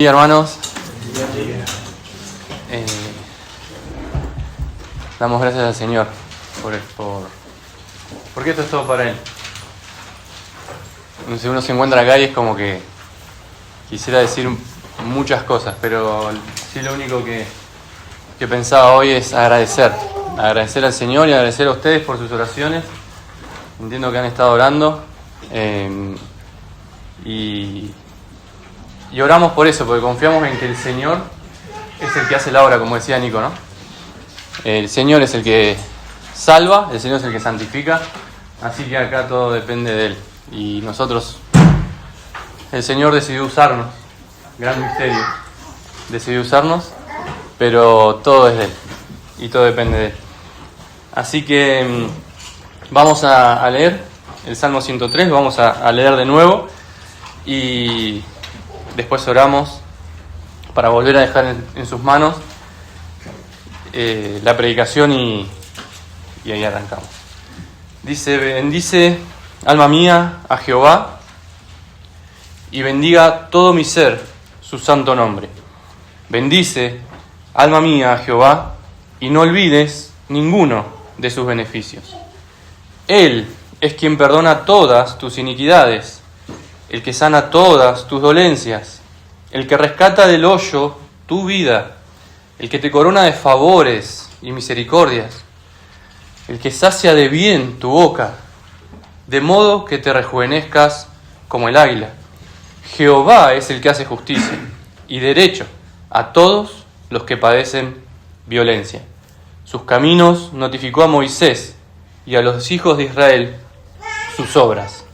Sí, hermanos, damos gracias al Señor porque esto es todo para Él. Si uno se encuentra acá y es como que quisiera decir muchas cosas, pero sí lo único que pensaba hoy es agradecer al Señor y agradecer a ustedes por sus oraciones. Entiendo que han estado orando y oramos por eso, porque confiamos en que el Señor es el que hace la obra, como decía Nico, ¿no? El Señor es el que salva, el Señor es el que santifica, así que acá todo depende de Él. Y nosotros, el Señor decidió usarnos, gran misterio, decidió usarnos, pero todo es de Él y todo depende de Él. Así que vamos a leer el Salmo 103, lo vamos a leer de nuevo y después oramos para volver a dejar en sus manos la predicación y ahí arrancamos. Dice: bendice, alma mía, a Jehová, y bendiga todo mi ser su santo nombre. Bendice, alma mía, a Jehová, y no olvides ninguno de sus beneficios. Él es quien perdona todas tus iniquidades, el que sana todas tus dolencias, el que rescata del hoyo tu vida, el que te corona de favores y misericordias, el que sacia de bien tu boca, de modo que te rejuvenezcas como el águila. Jehová es el que hace justicia y derecho a todos los que padecen violencia. Sus caminos notificó a Moisés y a los hijos de Israel sus obras.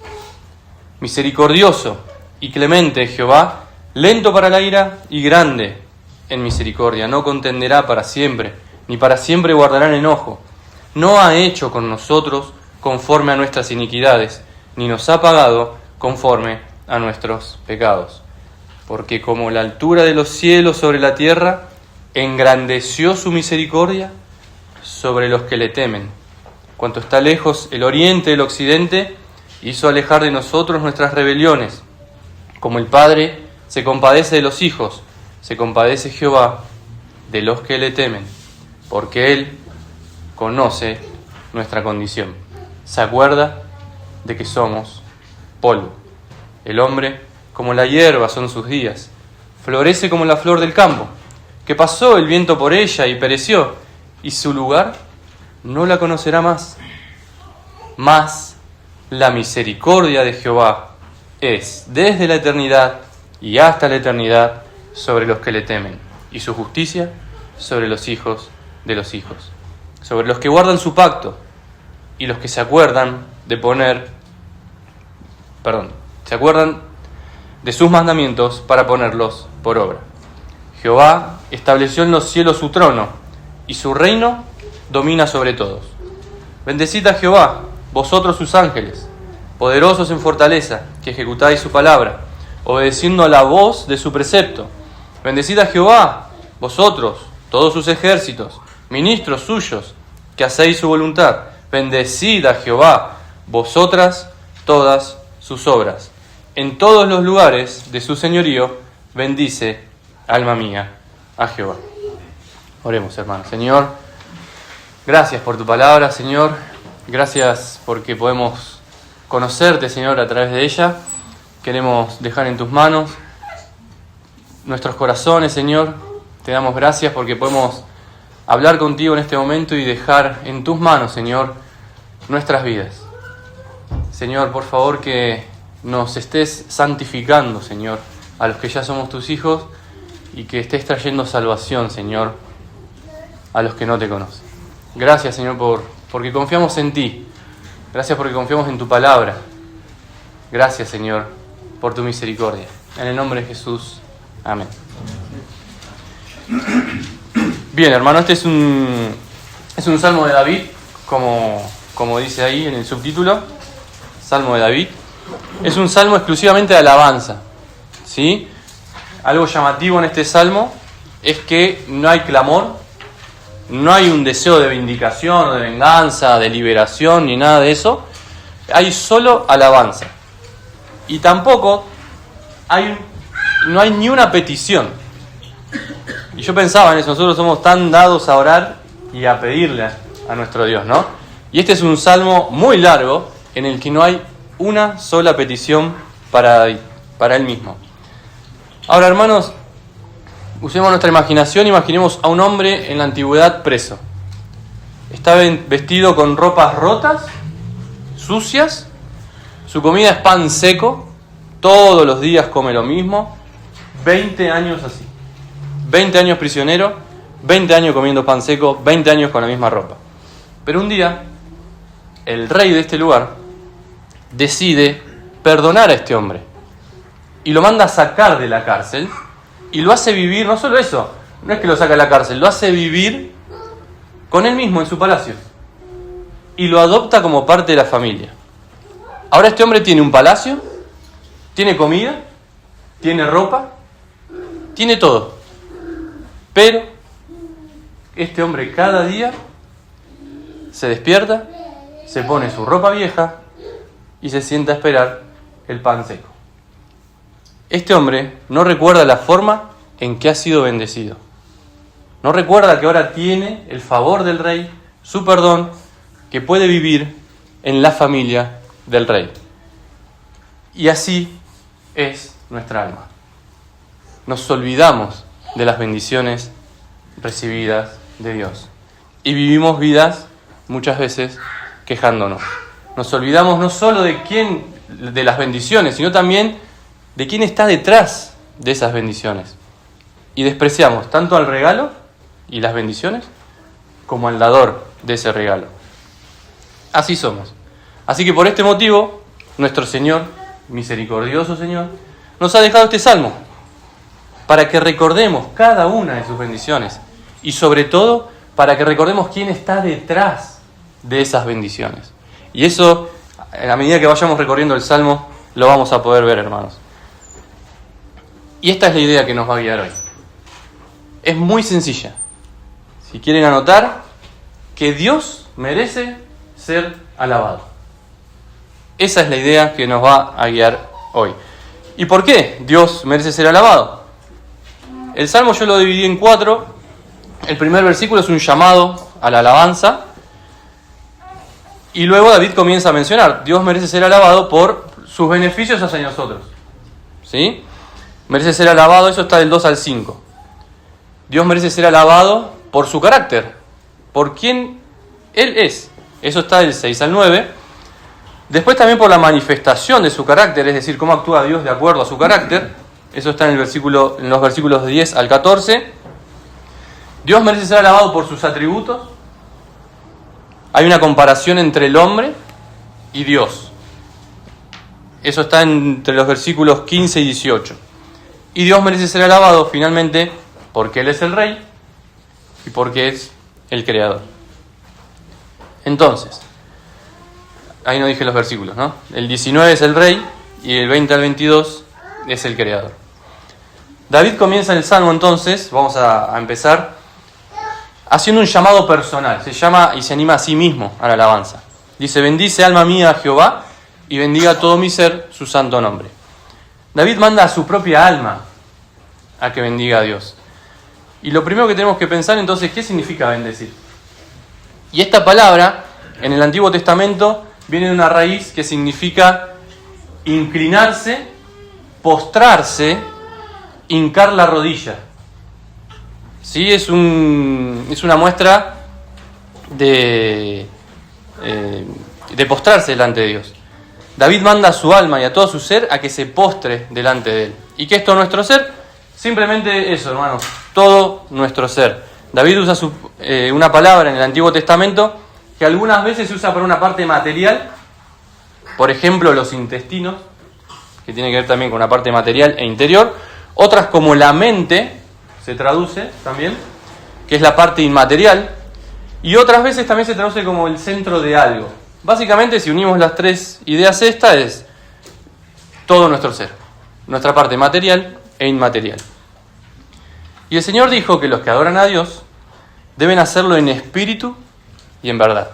Misericordioso y clemente Jehová, lento para la ira y grande en misericordia. No contenderá para siempre, ni para siempre guardará en enojo. No ha hecho con nosotros conforme a nuestras iniquidades, ni nos ha pagado conforme a nuestros pecados. Porque como la altura de los cielos sobre la tierra, engrandeció su misericordia sobre los que le temen. Cuanto está lejos el oriente del occidente, hizo alejar de nosotros nuestras rebeliones. Como el Padre se compadece de los hijos, se compadece Jehová de los que le temen, porque Él conoce nuestra condición. Se acuerda de que somos polvo. El hombre, como la hierba son sus días, florece como la flor del campo, que pasó el viento por ella y pereció, y su lugar no la conocerá más. Mas la misericordia de Jehová es desde la eternidad y hasta la eternidad sobre los que le temen, y su justicia sobre los hijos de los hijos, sobre los que guardan su pacto y los que se acuerdan de sus mandamientos para ponerlos por obra. Jehová estableció en los cielos su trono, y su reino domina sobre todos. Bendecid a Jehová, vosotros sus ángeles, poderosos en fortaleza, que ejecutáis su palabra, obedeciendo a la voz de su precepto. Bendecid a Jehová, vosotros, todos sus ejércitos, ministros suyos, que hacéis su voluntad. Bendecid a Jehová, vosotras, todas sus obras. En todos los lugares de su señorío, bendice, alma mía, a Jehová. Oremos, hermanos. Señor, gracias por tu palabra, Señor. Gracias porque podemos conocerte, Señor, a través de ella. Queremos dejar en tus manos nuestros corazones, Señor. Te damos gracias porque podemos hablar contigo en este momento y dejar en tus manos, Señor, nuestras vidas. Señor, por favor, que nos estés santificando, Señor, a los que ya somos tus hijos, y que estés trayendo salvación, Señor, a los que no te conocen. Gracias, Señor, porque confiamos en ti. Gracias porque confiamos en tu palabra. Gracias, Señor, por tu misericordia. En el nombre de Jesús. Amén. Bien, hermano, este es un salmo de David, como dice ahí en el subtítulo. Salmo de David. Es un salmo exclusivamente de alabanza, ¿sí? Algo llamativo en este salmo es que no hay clamor, no hay un deseo de vindicación o de venganza, de liberación, ni nada de eso. Hay solo alabanza. Y tampoco hay no hay ni una petición. Y yo pensaba en eso, nosotros somos tan dados a orar y a pedirle a nuestro Dios, ¿no? Y este es un salmo muy largo en el que no hay una sola petición para Él mismo. Ahora, hermanos, usemos nuestra imaginación, imaginemos a un hombre en la antigüedad preso. Está vestido con ropas rotas, sucias, su comida es pan seco, todos los días come lo mismo, 20 años así. 20 años prisionero, 20 años comiendo pan seco, 20 años con la misma ropa. Pero un día, el rey de este lugar decide perdonar a este hombre y lo manda a sacar de la cárcel y lo hace vivir, no solo eso, no es que lo saca de la cárcel, lo hace vivir con él mismo en su palacio y lo adopta como parte de la familia. Ahora este hombre tiene un palacio, tiene comida, tiene ropa, tiene todo. Pero este hombre cada día se despierta, se pone su ropa vieja y se sienta a esperar el pan seco. Este hombre no recuerda la forma en que ha sido bendecido. No recuerda que ahora tiene el favor del rey, su perdón, que puede vivir en la familia del rey. Y así es nuestra alma. Nos olvidamos de las bendiciones recibidas de Dios y vivimos vidas muchas veces quejándonos. Nos olvidamos no solo de las bendiciones, sino también de quién está detrás de esas bendiciones. Y despreciamos tanto al regalo y las bendiciones como al dador de ese regalo. Así somos. Así que por este motivo, nuestro Señor, misericordioso Señor, nos ha dejado este salmo para que recordemos cada una de sus bendiciones y sobre todo para que recordemos quién está detrás de esas bendiciones. Y eso, a medida que vayamos recorriendo el salmo, lo vamos a poder ver, hermanos. Y esta es la idea que nos va a guiar hoy. Es muy sencilla. Si quieren anotar, que Dios merece ser alabado. Esa es la idea que nos va a guiar hoy. ¿Y por qué Dios merece ser alabado? El salmo yo lo dividí en 4. El primer versículo es un llamado a la alabanza. Y luego David comienza a mencionar, Dios merece ser alabado por sus beneficios hacia nosotros. ¿Sí? Merece ser alabado, eso está del 2 al 5. Dios merece ser alabado por su carácter, por quien Él es. Eso está del 6 al 9. Después también por la manifestación de su carácter, es decir, cómo actúa Dios de acuerdo a su carácter. Eso está en los versículos 10 al 14. Dios merece ser alabado por sus atributos. Hay una comparación entre el hombre y Dios. Eso está entre los versículos 15 y 18. Y Dios merece ser alabado finalmente porque Él es el Rey y porque es el Creador. Entonces, ahí no dije los versículos, ¿no? El 19 es el Rey y el 20 al 22 es el Creador. David comienza el Salmo entonces, vamos a empezar, haciendo un llamado personal. Se llama y se anima a sí mismo a la alabanza. Dice, bendice alma mía a Jehová y bendiga todo mi ser su santo nombre. David manda a su propia alma a que bendiga a Dios. Y lo primero que tenemos que pensar entonces, ¿qué significa bendecir? Y esta palabra, en el Antiguo Testamento, viene de una raíz que significa inclinarse, postrarse, hincar la rodilla. Sí, es una muestra de postrarse delante de Dios. David manda a su alma y a todo su ser a que se postre delante de Él. ¿Y qué es todo nuestro ser? Simplemente eso, hermanos, todo nuestro ser. David usa una palabra en el Antiguo Testamento que algunas veces se usa para una parte material, por ejemplo los intestinos, que tiene que ver también con una parte material e interior. Otras como la mente, se traduce también, que es la parte inmaterial. Y otras veces también se traduce como el centro de algo. Básicamente, si unimos las tres ideas, esta es todo nuestro ser, nuestra parte material e inmaterial. Y el Señor dijo que los que adoran a Dios deben hacerlo en espíritu y en verdad.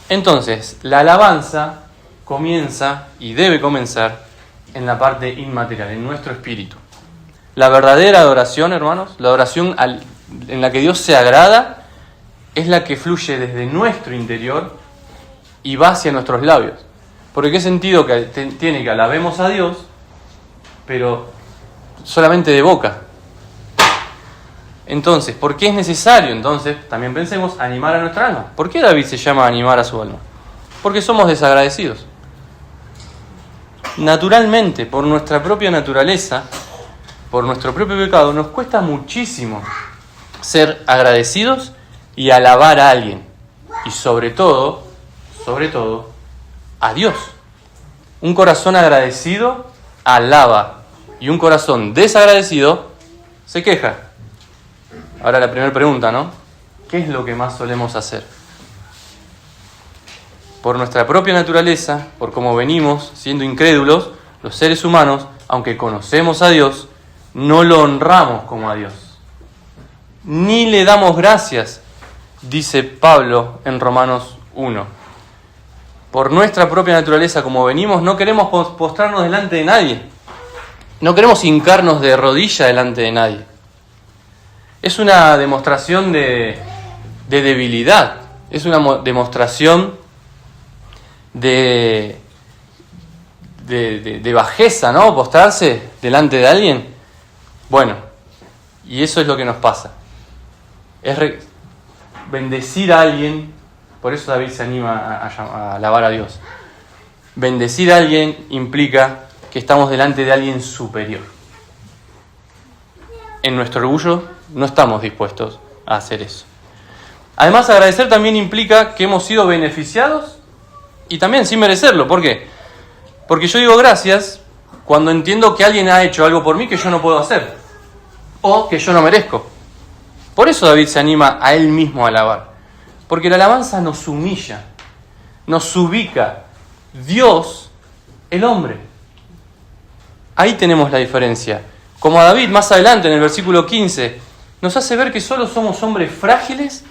Entonces, la alabanza comienza y debe comenzar en la parte inmaterial, en nuestro espíritu. La verdadera adoración, hermanos, la adoración en la que Dios se agrada, es la que fluye desde nuestro interior y va hacia nuestros labios. Porque ¿qué sentido tiene que alabemos a Dios, pero solamente de boca? Entonces, ¿por qué es necesario? Entonces, también pensemos, animar a nuestra alma. ¿Por qué David se llama animar a su alma? Porque somos desagradecidos. Naturalmente, por nuestra propia naturaleza, por nuestro propio pecado, nos cuesta muchísimo ser agradecidos y alabar a alguien. Y sobre todo, a Dios. Un corazón agradecido alaba y un corazón desagradecido se queja. Ahora la primera pregunta, ¿no? ¿Qué es lo que más solemos hacer? Por nuestra propia naturaleza, por cómo venimos siendo incrédulos, los seres humanos, aunque conocemos a Dios, no lo honramos como a Dios. Ni le damos gracias, dice Pablo en Romanos 1. Por nuestra propia naturaleza, como venimos, no queremos postrarnos delante de nadie. No queremos hincarnos de rodilla delante de nadie. Es una demostración de debilidad. Es una demostración de bajeza, ¿no? Postrarse delante de alguien. Bueno, y eso es lo que nos pasa. Es bendecir a alguien. Por eso David se anima a alabar a Dios. Bendecir a alguien implica que estamos delante de alguien superior. En nuestro orgullo no estamos dispuestos a hacer eso. Además, agradecer también implica que hemos sido beneficiados y también sin merecerlo. ¿Por qué? Porque yo digo gracias cuando entiendo que alguien ha hecho algo por mí que yo no puedo hacer o que yo no merezco. Por eso David se anima a él mismo a alabar. Porque la alabanza nos humilla, nos ubica. Dios, el hombre. Ahí tenemos la diferencia. Como a David, más adelante en el versículo 15, nos hace ver que solo somos hombres frágiles,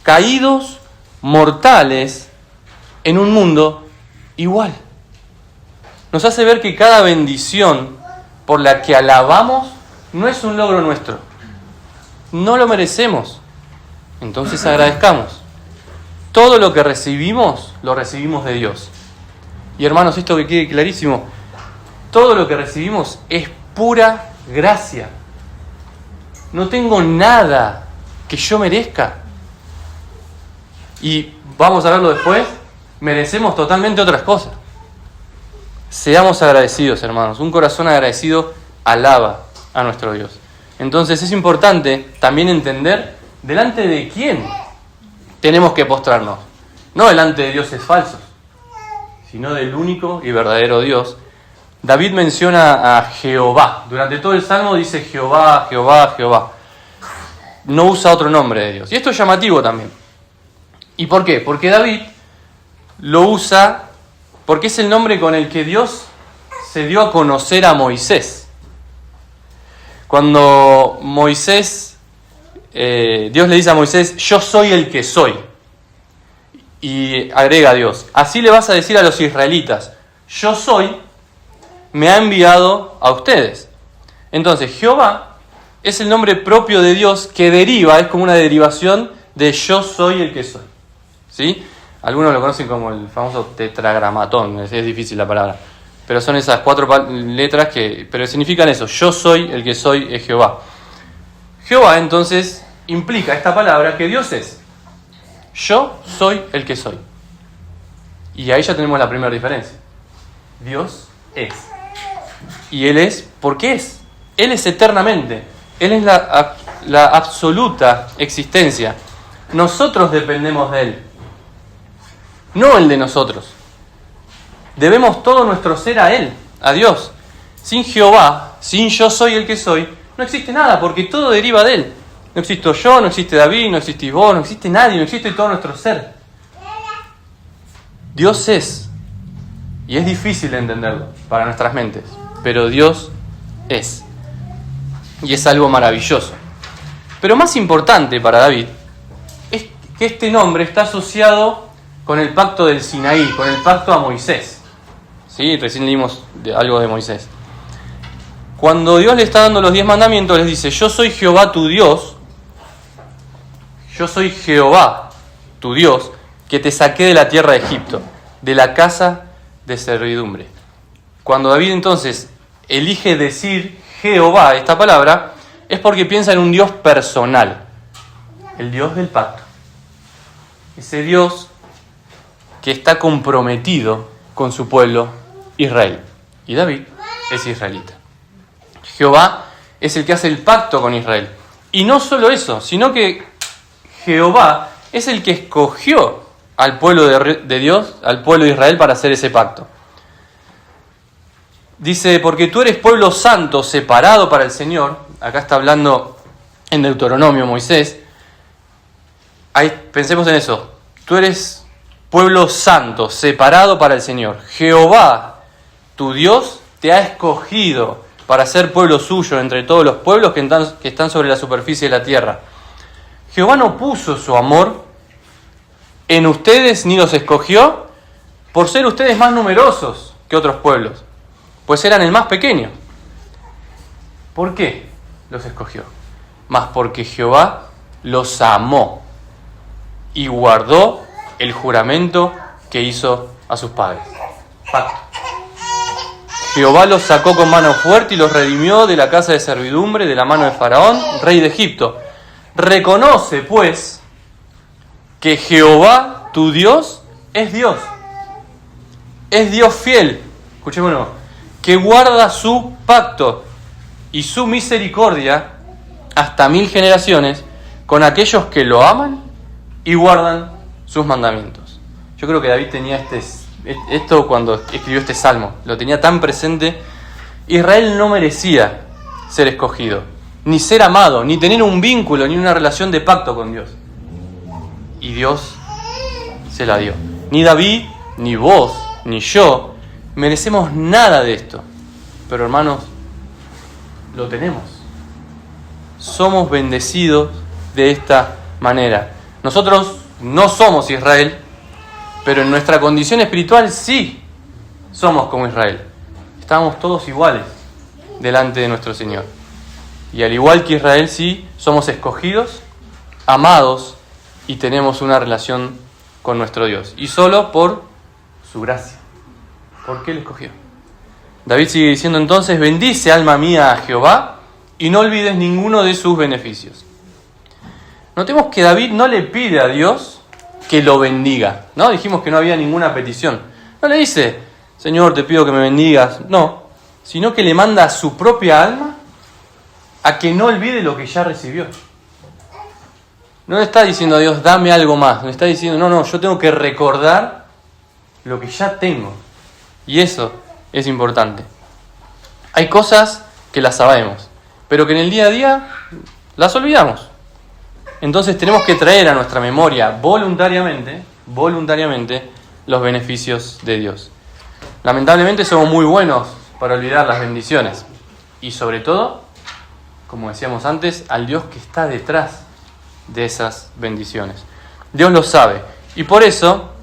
caídos, mortales, en un mundo igual. Nos hace ver que cada bendición por la que alabamos no es un logro nuestro. No lo merecemos. Entonces agradezcamos. Todo lo que recibimos, lo recibimos de Dios. Y hermanos, esto que quede clarísimo, todo lo que recibimos es pura gracia. No tengo nada que yo merezca. Y vamos a verlo después, merecemos totalmente otras cosas. Seamos agradecidos, hermanos. Un corazón agradecido alaba a nuestro Dios. Entonces es importante también entender delante de quién tenemos que postrarnos. No delante de dioses falsos, sino del único y verdadero Dios. David menciona a Jehová. Durante todo el Salmo dice Jehová, Jehová, Jehová. No usa otro nombre de Dios. Y esto es llamativo también. ¿Y por qué? Porque David lo usa porque es el nombre con el que Dios se dio a conocer a Moisés. Cuando Moisés, Dios le dice a Moisés, yo soy el que soy. Y agrega a Dios, así le vas a decir a los israelitas, yo soy, me ha enviado a ustedes. Entonces, Jehová es el nombre propio de Dios que deriva, es como una derivación de yo soy el que soy. ¿Sí? Algunos lo conocen como el famoso tetragramatón, es difícil la palabra. Pero son esas 4 letras pero significan eso, yo soy el que soy, es Jehová. Jehová entonces implica esta palabra que Dios es. Yo soy el que soy. Y ahí ya tenemos la primera diferencia. Dios es. Y Él es porque es. Él es eternamente. Él es la absoluta existencia. Nosotros dependemos de Él. No Él de nosotros. Debemos todo nuestro ser a Él, a Dios. Sin Jehová, sin yo soy el que soy, no existe nada, porque todo deriva de Él. No existo yo, no existe David, no existís vos, no existe nadie, no existe todo nuestro ser. Dios es. Y es difícil de entenderlo para nuestras mentes, pero Dios es. Y es algo maravilloso. Pero más importante para David es que este nombre está asociado con el pacto del Sinaí, con el pacto a Moisés. ¿Sí? Recién leímos algo de Moisés. Cuando Dios le está dando los 10 mandamientos, les dice: yo soy Jehová tu Dios, yo soy Jehová tu Dios, que te saqué de la tierra de Egipto, de la casa de servidumbre. Cuando David entonces elige decir Jehová, esta palabra, es porque piensa en un Dios personal, el Dios del pacto. Ese Dios que está comprometido con su pueblo Israel. Y David es israelita. Jehová es el que hace el pacto con Israel. Y no solo eso, sino que Jehová es el que escogió al pueblo de Dios, al pueblo de Israel, para hacer ese pacto. Dice: porque tú eres pueblo santo, separado para el Señor. Acá está hablando en Deuteronomio Moisés. Pensemos en eso. Tú eres pueblo santo, separado para el Señor. Jehová, tu Dios, te ha escogido para ser pueblo suyo entre todos los pueblos que están sobre la superficie de la tierra. Jehová no puso su amor en ustedes ni los escogió por ser ustedes más numerosos que otros pueblos, pues eran el más pequeño. ¿Por qué los escogió? Mas porque Jehová los amó y guardó el juramento que hizo a sus padres. Pacto. Jehová los sacó con mano fuerte y los redimió de la casa de servidumbre, de la mano de Faraón, rey de Egipto. Reconoce, pues, que Jehová, tu Dios, es Dios. Es Dios fiel, escuchémonos, que guarda su pacto y su misericordia hasta 1000 generaciones con aquellos que lo aman y guardan sus mandamientos. Yo creo que David tenía esto cuando escribió este salmo, lo tenía tan presente. Israel no merecía ser escogido, ni ser amado, ni tener un vínculo, ni una relación de pacto con Dios. Y Dios se la dio. Ni David, ni vos, ni yo merecemos nada de esto. Pero hermanos, lo tenemos. Somos bendecidos de esta manera. Nosotros no somos Israel, pero en nuestra condición espiritual sí somos como Israel. Estamos todos iguales delante de nuestro Señor. Y al igual que Israel, sí somos escogidos, amados y tenemos una relación con nuestro Dios. Y solo por su gracia. ¿Por qué lo escogió? David sigue diciendo entonces: bendice, alma mía, a Jehová, y no olvides ninguno de sus beneficios. Notemos que David no le pide a Dios que lo bendiga, ¿no? Dijimos que no había ninguna petición. No le dice: Señor, te pido que me bendigas. No, sino que le manda a su propia alma a que no olvide lo que ya recibió. No le está diciendo a Dios: dame algo más. Le está diciendo: no, yo tengo que recordar lo que ya tengo. Y eso es importante. Hay cosas que las sabemos, pero que en el día a día las olvidamos. Entonces tenemos que traer a nuestra memoria voluntariamente los beneficios de Dios. Lamentablemente somos muy buenos para olvidar las bendiciones. Y sobre todo, como decíamos antes, al Dios que está detrás de esas bendiciones. Dios lo sabe. Y por eso,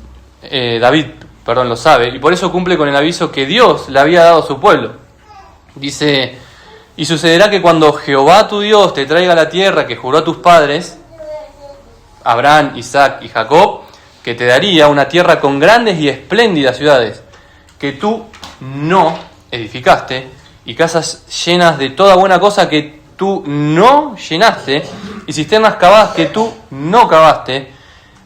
David lo sabe. Y por eso cumple con el aviso que Dios le había dado a su pueblo. Dice: y sucederá que cuando Jehová tu Dios te traiga a la tierra que juró a tus padres, Abraham, Isaac y Jacob, que te daría una tierra con grandes y espléndidas ciudades, que tú no edificaste, y casas llenas de toda buena cosa que tú no llenaste, y cisternas cavadas que tú no cavaste,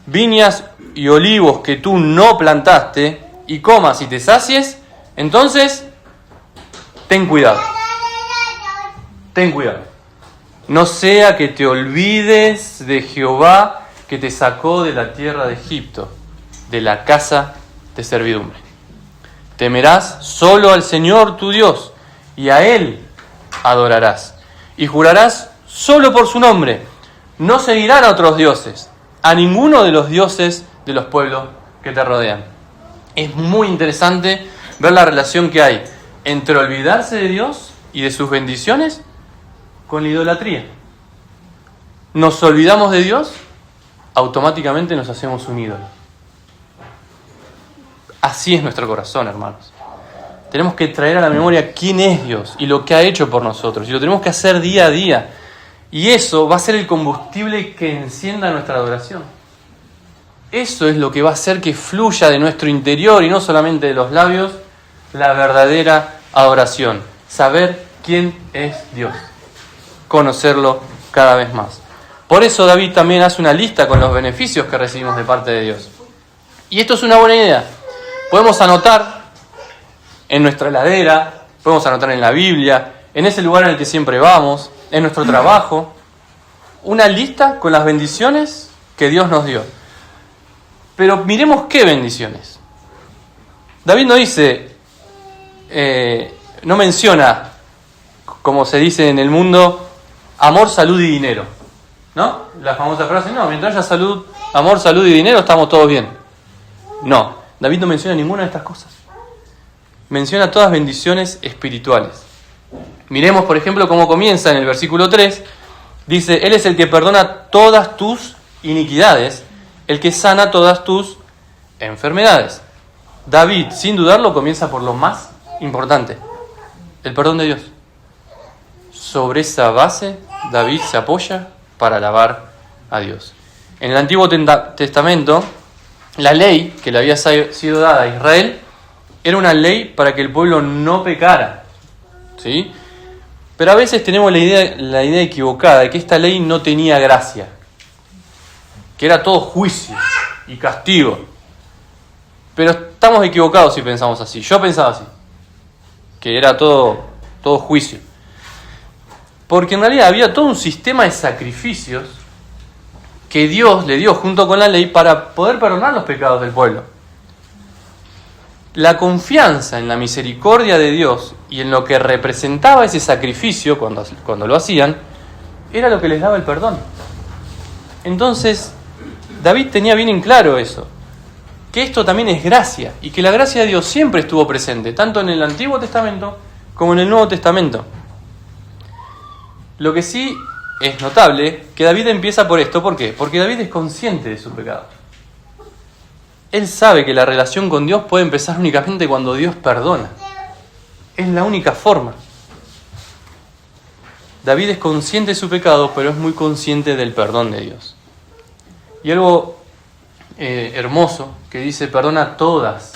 viñas y olivos que tú no plantaste, y comas y te sacies, entonces ten cuidado. Ten cuidado. No sea que te olvides de Jehová, que te sacó de la tierra de Egipto, de la casa de servidumbre. Temerás solo al Señor tu Dios, y a Él adorarás. Y jurarás solo por su nombre. No seguirán a otros dioses, a ninguno de los dioses de los pueblos que te rodean. Es muy interesante ver la relación que hay entre olvidarse de Dios y de sus bendiciones con la idolatría. Nos olvidamos de Dios, automáticamente nos hacemos un ídolo. Así es nuestro corazón, hermanos. Tenemos que traer a la memoria quién es Dios y lo que ha hecho por nosotros. Y lo tenemos que hacer día a día. Y eso va a ser el combustible que encienda nuestra adoración. Eso es lo que va a hacer que fluya de nuestro interior y no solamente de los labios la verdadera adoración. Saber quién es Dios. Conocerlo cada vez más. Por eso David también hace una lista con los beneficios que recibimos de parte de Dios. Y esto es una buena idea. Podemos anotar en nuestra heladera, podemos anotar en la Biblia, en ese lugar en el que siempre vamos, en nuestro trabajo, una lista con las bendiciones que Dios nos dio. Pero miremos qué bendiciones. David no dice, no menciona, como se dice en el mundo, amor, salud y dinero. ¿No? La famosa frase, no, mientras haya salud, amor, salud y dinero, estamos todos bien. No, David no menciona ninguna de estas cosas. Menciona todas bendiciones espirituales. Miremos, por ejemplo, cómo comienza en el versículo 3. Dice, Él es el que perdona todas tus iniquidades, el que sana todas tus enfermedades. David, sin dudarlo, comienza por lo más importante, el perdón de Dios. Sobre esa base, David se apoya para alabar a Dios. En el Antiguo Testamento, la ley que le había sido dada a Israel era una ley para que el pueblo no pecara, ¿sí? Pero a veces tenemos la idea equivocada de que esta ley no tenía gracia, que era todo juicio y castigo. Pero estamos equivocados si pensamos así. Yo pensaba así, que era todo juicio. Porque en realidad había todo un sistema de sacrificios que Dios le dio junto con la ley para poder perdonar los pecados del pueblo. La confianza en la misericordia de Dios y en lo que representaba ese sacrificio cuando lo hacían, era lo que les daba el perdón. Entonces, David tenía bien en claro eso, que esto también es gracia, y que la gracia de Dios siempre estuvo presente, tanto en el Antiguo Testamento como en el Nuevo Testamento. Lo que sí es notable, que David empieza por esto. ¿Por qué? Porque David es consciente de su pecado. Él sabe que la relación con Dios puede empezar únicamente cuando Dios perdona. Es la única forma. David es consciente de su pecado, pero es muy consciente del perdón de Dios. Y algo hermoso que dice, perdona todas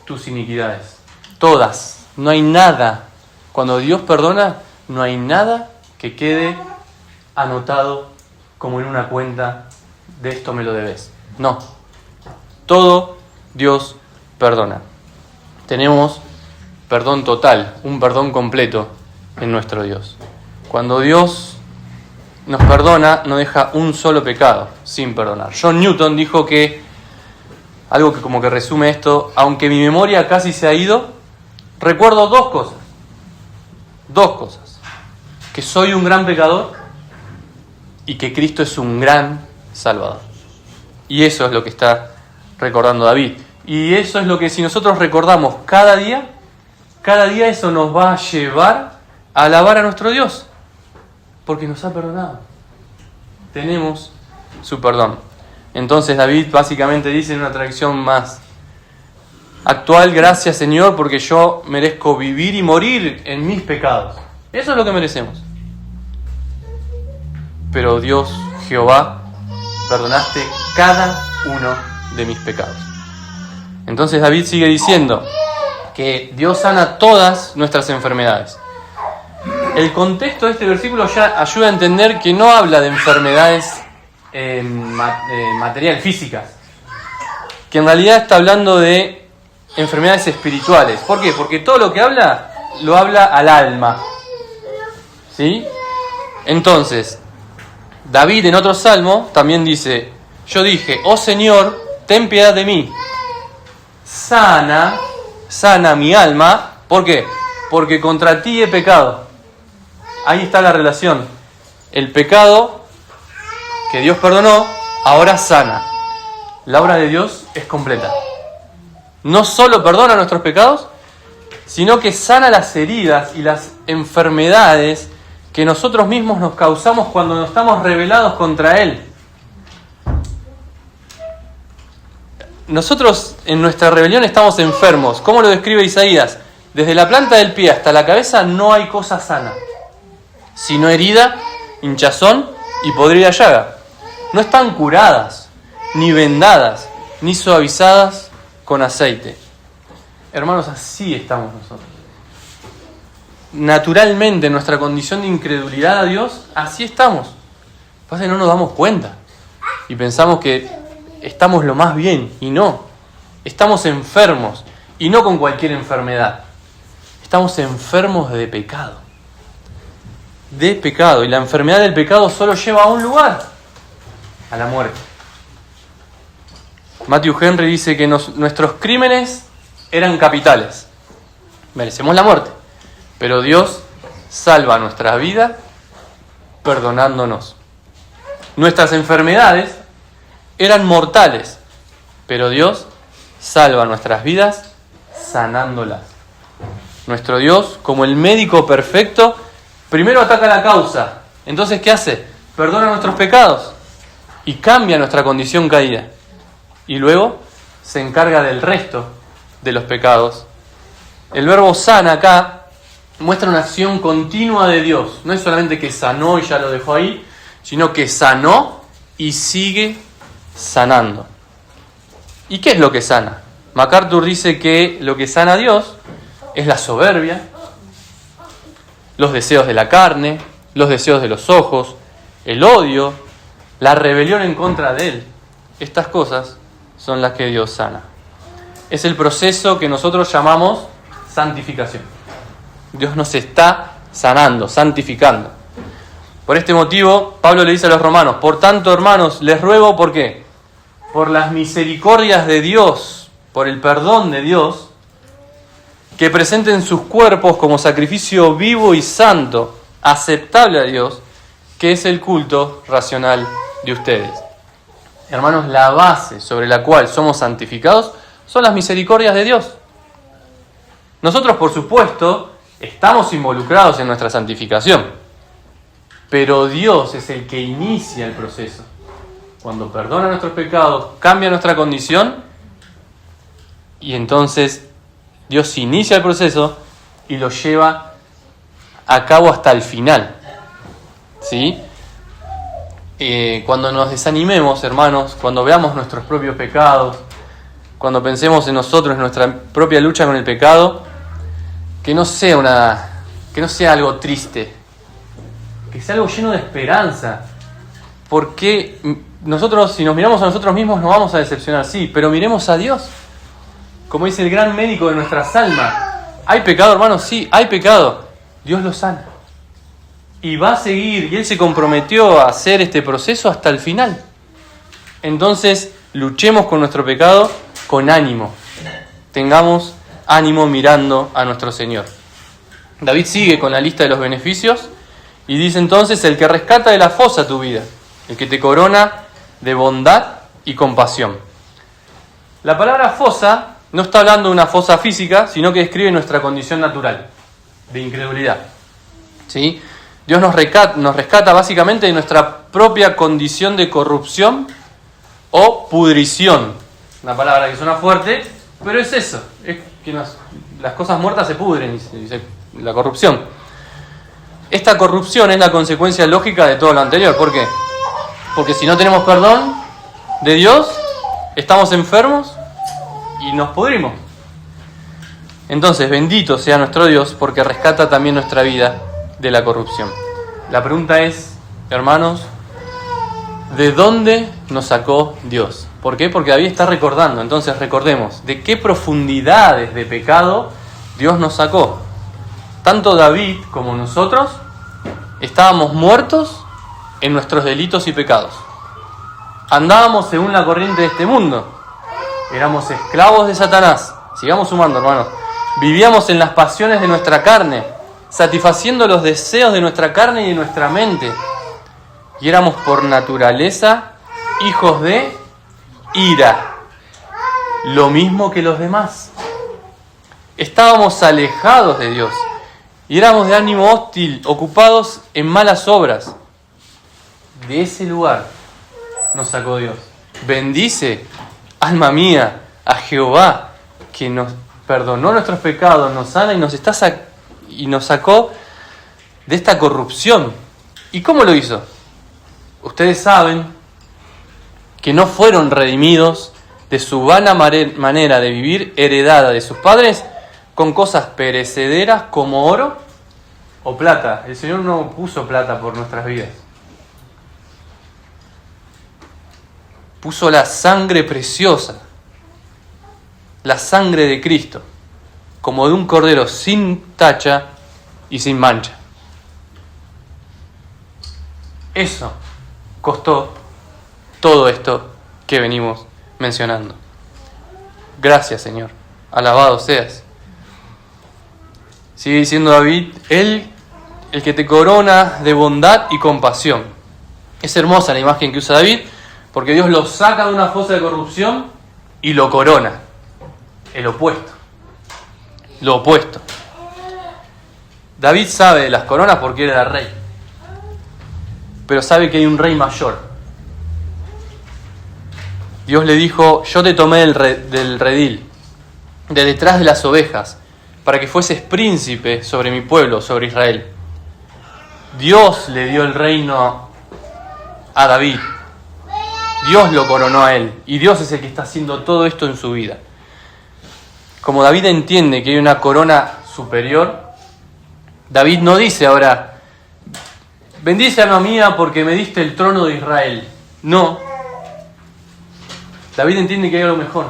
tus iniquidades. Todas. No hay nada. Cuando Dios perdona, no hay nada que quede anotado como en una cuenta de esto me lo debes. No. Todo Dios perdona. Tenemos perdón total, un perdón completo en nuestro Dios. Cuando Dios nos perdona, no deja un solo pecado sin perdonar. John Newton dijo que, algo que como que resume esto, aunque mi memoria casi se ha ido, recuerdo dos cosas. Que soy un gran pecador y que Cristo es un gran Salvador. Y eso es lo que está recordando David. Y eso es lo que si nosotros recordamos cada día eso nos va a llevar a alabar a nuestro Dios. Porque nos ha perdonado. Tenemos su perdón. Entonces David básicamente dice en una traducción más actual, gracias Señor, porque yo merezco vivir y morir en mis pecados. Eso es lo que merecemos. Pero Dios, Jehová, perdonaste cada uno de mis pecados. Entonces David sigue diciendo que Dios sana todas nuestras enfermedades. El contexto de este versículo ya ayuda a entender que no habla de enfermedades material, físicas, que en realidad está hablando de enfermedades espirituales. ¿Por qué? Porque todo lo que habla, lo habla al alma. ¿Sí? Entonces, David en otro salmo también dice, yo dije, oh Señor, ten piedad de mí. Sana mi alma. ¿Por qué? Porque contra ti he pecado. Ahí está la relación. El pecado que Dios perdonó, ahora sana. La obra de Dios es completa. No solo perdona nuestros pecados, sino que sana las heridas y las enfermedades que nosotros mismos nos causamos cuando nos estamos rebelados contra Él. Nosotros en nuestra rebelión estamos enfermos. ¿Cómo lo describe Isaías? desde la planta del pie hasta la cabeza no hay cosa sana, sino herida, hinchazón y podrida llaga. No están curadas, ni vendadas, ni suavizadas con aceite. Hermanos, así estamos nosotros. Naturalmente, en nuestra condición de incredulidad a Dios, así estamos. Pasa que no nos damos cuenta y pensamos que estamos lo más bien, y no. Estamos enfermos, y no con cualquier enfermedad. Estamos enfermos de pecado. De pecado. Y la enfermedad del pecado solo lleva a un lugar: a la muerte. Matthew Henry dice que nuestros crímenes eran capitales. Merecemos la muerte. Pero Dios salva nuestra vida perdonándonos. Nuestras enfermedades eran mortales. Pero Dios salva nuestras vidas sanándolas. Nuestro Dios, como el médico perfecto, primero ataca la causa. Entonces, ¿qué hace? Perdona nuestros pecados y cambia nuestra condición caída. Y luego se encarga del resto de los pecados. El verbo sana acá muestra una acción continua de Dios. No es solamente que sanó y ya lo dejó ahí, sino que sanó y sigue sanando. ¿Y qué es lo que sana? MacArthur dice que lo que sana a Dios es la soberbia, los deseos de la carne, los deseos de los ojos, el odio, la rebelión en contra de Él. Estas cosas son las que Dios sana. Es el proceso que nosotros llamamos santificación. Dios nos está sanando, santificando. Por este motivo, Pablo le dice a los romanos: por tanto, hermanos, les ruego, ¿por qué? Por las misericordias de Dios, por el perdón de Dios, que presenten sus cuerpos como sacrificio vivo y santo, aceptable a Dios, que es el culto racional de ustedes. Hermanos, la base sobre la cual somos santificados son las misericordias de Dios. Nosotros, por supuesto, estamos involucrados en nuestra santificación, pero Dios es el que inicia el proceso. Cuando perdona nuestros pecados, cambia nuestra condición, y entonces Dios inicia el proceso y lo lleva a cabo hasta el final. ¿Sí? Cuando nos desanimemos, hermanos, cuando veamos nuestros propios pecados, cuando pensemos en nosotros, en nuestra propia lucha con el pecado, que no sea algo triste, que sea algo lleno de esperanza. Porque nosotros, si nos miramos a nosotros mismos, nos vamos a decepcionar, sí, pero miremos a Dios. Como dice el gran médico de nuestras almas: ¿hay pecado, hermanos? Sí, hay pecado. Dios lo sana. Y va a seguir, y Él se comprometió a hacer este proceso hasta el final. Entonces, luchemos con nuestro pecado con ánimo. Tengamos ánimo mirando a nuestro Señor. David sigue con la lista de los beneficios y dice entonces: el que rescata de la fosa tu vida, el que te corona de bondad y compasión. La palabra fosa no está hablando de una fosa física, sino que describe nuestra condición natural de incredulidad. ¿Sí? Dios nos rescata básicamente de nuestra propia condición de corrupción o pudrición. Una palabra que suena fuerte, pero es eso. Es que las cosas muertas se pudren, dice la corrupción. Esta corrupción es la consecuencia lógica de todo lo anterior. ¿Por qué? Porque si no tenemos perdón de Dios, estamos enfermos y nos pudrimos. Entonces, bendito sea nuestro Dios, porque rescata también nuestra vida de la corrupción. La pregunta es, hermanos, ¿de dónde nos sacó Dios? ¿Por qué? Porque David está recordando. Entonces recordemos, ¿de qué profundidades de pecado Dios nos sacó? Tanto David como nosotros estábamos muertos en nuestros delitos y pecados. Andábamos según la corriente de este mundo. Éramos esclavos de Satanás. Sigamos sumando, hermanos. Vivíamos en las pasiones de nuestra carne, satisfaciendo los deseos de nuestra carne y de nuestra mente. Y éramos por naturaleza hijos de ira, lo mismo que los demás. Estábamos alejados de Dios y éramos de ánimo hostil, ocupados en malas obras. De ese lugar nos sacó Dios. Bendice, alma mía, a Jehová, que nos perdonó nuestros pecados, nos sana y nos sacó de esta corrupción. ¿Y cómo lo hizo? Ustedes saben que no fueron redimidos de su vana manera de vivir heredada de sus padres con cosas perecederas como oro o plata. El Señor no puso plata por nuestras vidas. Puso la sangre preciosa, la sangre de Cristo, como de un cordero sin tacha y sin mancha. Eso costó todo esto que venimos mencionando. Gracias, Señor. Alabado seas. Sigue diciendo David, Él, el que te corona de bondad y compasión. Es hermosa la imagen que usa David, porque Dios lo saca de una fosa de corrupción y lo corona. El opuesto. Lo opuesto. David sabe de las coronas porque era rey. Pero sabe que hay un rey mayor. Dios le dijo, yo te tomé del redil, de detrás de las ovejas, para que fueses príncipe sobre mi pueblo, sobre Israel. Dios le dio el reino a David. Dios lo coronó a él. Y Dios es el que está haciendo todo esto en su vida. Como David entiende que hay una corona superior, David no dice ahora, bendice alma mía porque me diste el trono de Israel. No. David entiende que hay algo mejor.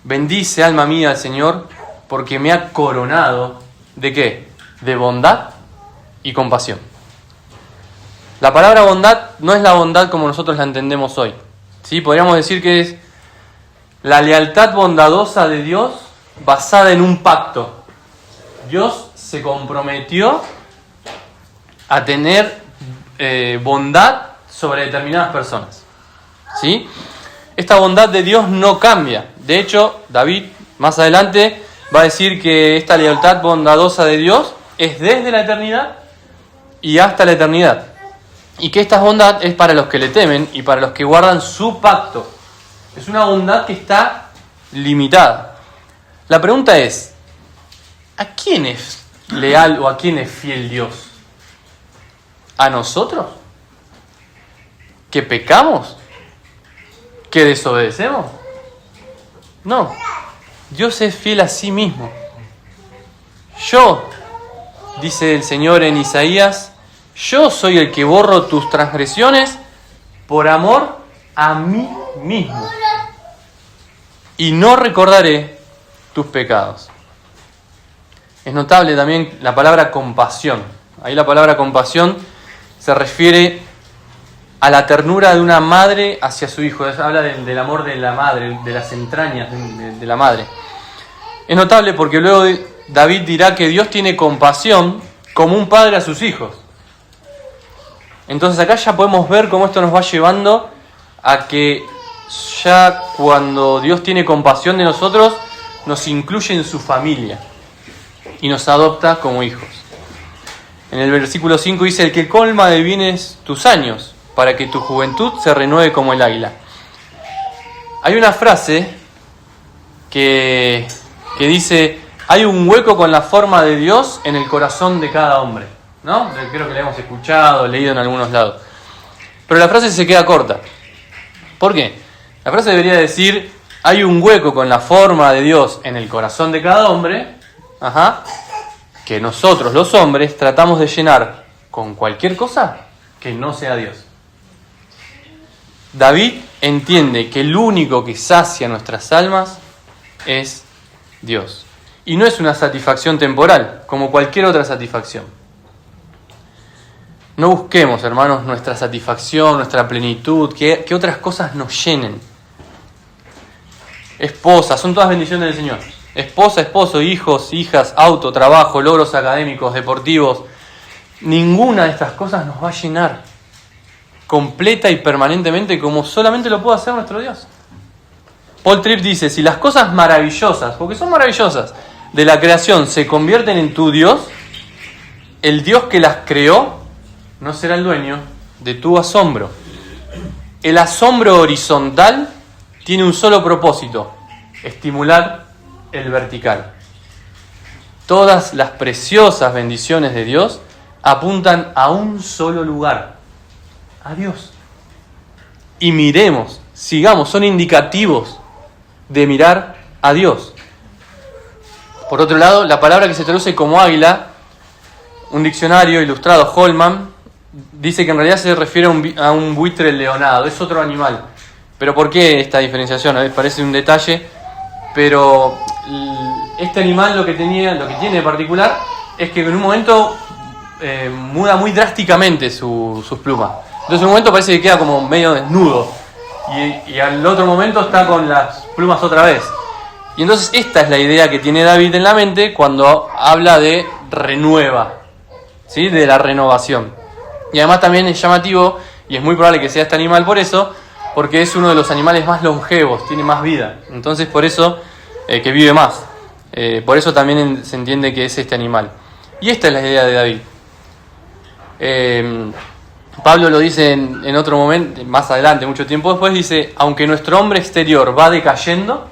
Bendice alma mía al Señor porque me ha coronado, ¿de qué? De bondad y compasión. La palabra bondad no es la bondad como nosotros la entendemos hoy. ¿Sí? Podríamos decir que es la lealtad bondadosa de Dios basada en un pacto. Dios se comprometió a tener bondad sobre determinadas personas. ¿Sí? Esta bondad de Dios no cambia. De hecho, David más adelante va a decir que esta lealtad bondadosa de Dios es desde la eternidad y hasta la eternidad. Y que esta bondad es para los que le temen y para los que guardan su pacto. Es una bondad que está limitada. La pregunta es, ¿a quién es leal o a quién es fiel Dios? ¿A nosotros? ¿Que pecamos? ¿Que desobedecemos? No. Dios es fiel a sí mismo. Yo, dice el Señor en Isaías, yo soy el que borro tus transgresiones por amor a mí mismo. Y no recordaré tus pecados. Es notable también la palabra compasión. Ahí la palabra compasión se refiere a la ternura de una madre hacia su hijo. Habla del amor de la madre, de las entrañas de la madre. Es notable porque luego David dirá que Dios tiene compasión como un padre a sus hijos. Entonces acá ya podemos ver cómo esto nos va llevando a que ya cuando Dios tiene compasión de nosotros, nos incluye en su familia y nos adopta como hijos. En el versículo 5 dice, el que colma de bienes tus años, para que tu juventud se renueve como el águila. Hay una frase que dice, hay un hueco con la forma de Dios en el corazón de cada hombre, ¿no? Creo que la hemos escuchado, leído en algunos lados. Pero la frase se queda corta. ¿Por qué? La frase debería decir, hay un hueco con la forma de Dios en el corazón de cada hombre, que nosotros los hombres tratamos de llenar con cualquier cosa que no sea Dios. David entiende que el único que sacia nuestras almas es Dios. Y no es una satisfacción temporal, como cualquier otra satisfacción. No busquemos, hermanos, nuestra satisfacción, nuestra plenitud, que otras cosas nos llenen. Esposa, son todas bendiciones del Señor. Esposa, esposo, hijos, hijas, auto, trabajo, logros académicos, deportivos. Ninguna de estas cosas nos va a llenar completa y permanentemente como solamente lo puede hacer nuestro Dios. Paul Tripp dice, si las cosas maravillosas, porque son maravillosas, de la creación se convierten en tu Dios, el Dios que las creó no será el dueño de tu asombro. El asombro horizontal tiene un solo propósito, estimular el vertical. Todas las preciosas bendiciones de Dios apuntan a un solo lugar, a Dios. Y miremos, sigamos, son indicativos de mirar a Dios. Por otro lado, la palabra que se traduce como águila, un diccionario ilustrado, Holman, dice que en realidad se refiere a un buitre leonado, es otro animal. Pero ¿por qué esta diferenciación? A ver, parece un detalle, pero este animal lo que tiene de particular es que en un momento muda muy drásticamente sus plumas. Entonces en un momento parece que queda como medio desnudo y al otro momento está con las plumas otra vez. Y entonces esta es la idea que tiene David en la mente cuando habla de renueva, ¿sí? De la renovación. Y además también es llamativo, y es muy probable que sea este animal por eso, porque es uno de los animales más longevos, tiene más vida. Entonces por eso que vive más. Por eso también se entiende que es este animal. Y esta es la idea de David. Pablo lo dice en otro momento, más adelante, mucho tiempo después, dice, aunque nuestro hombre exterior va decayendo,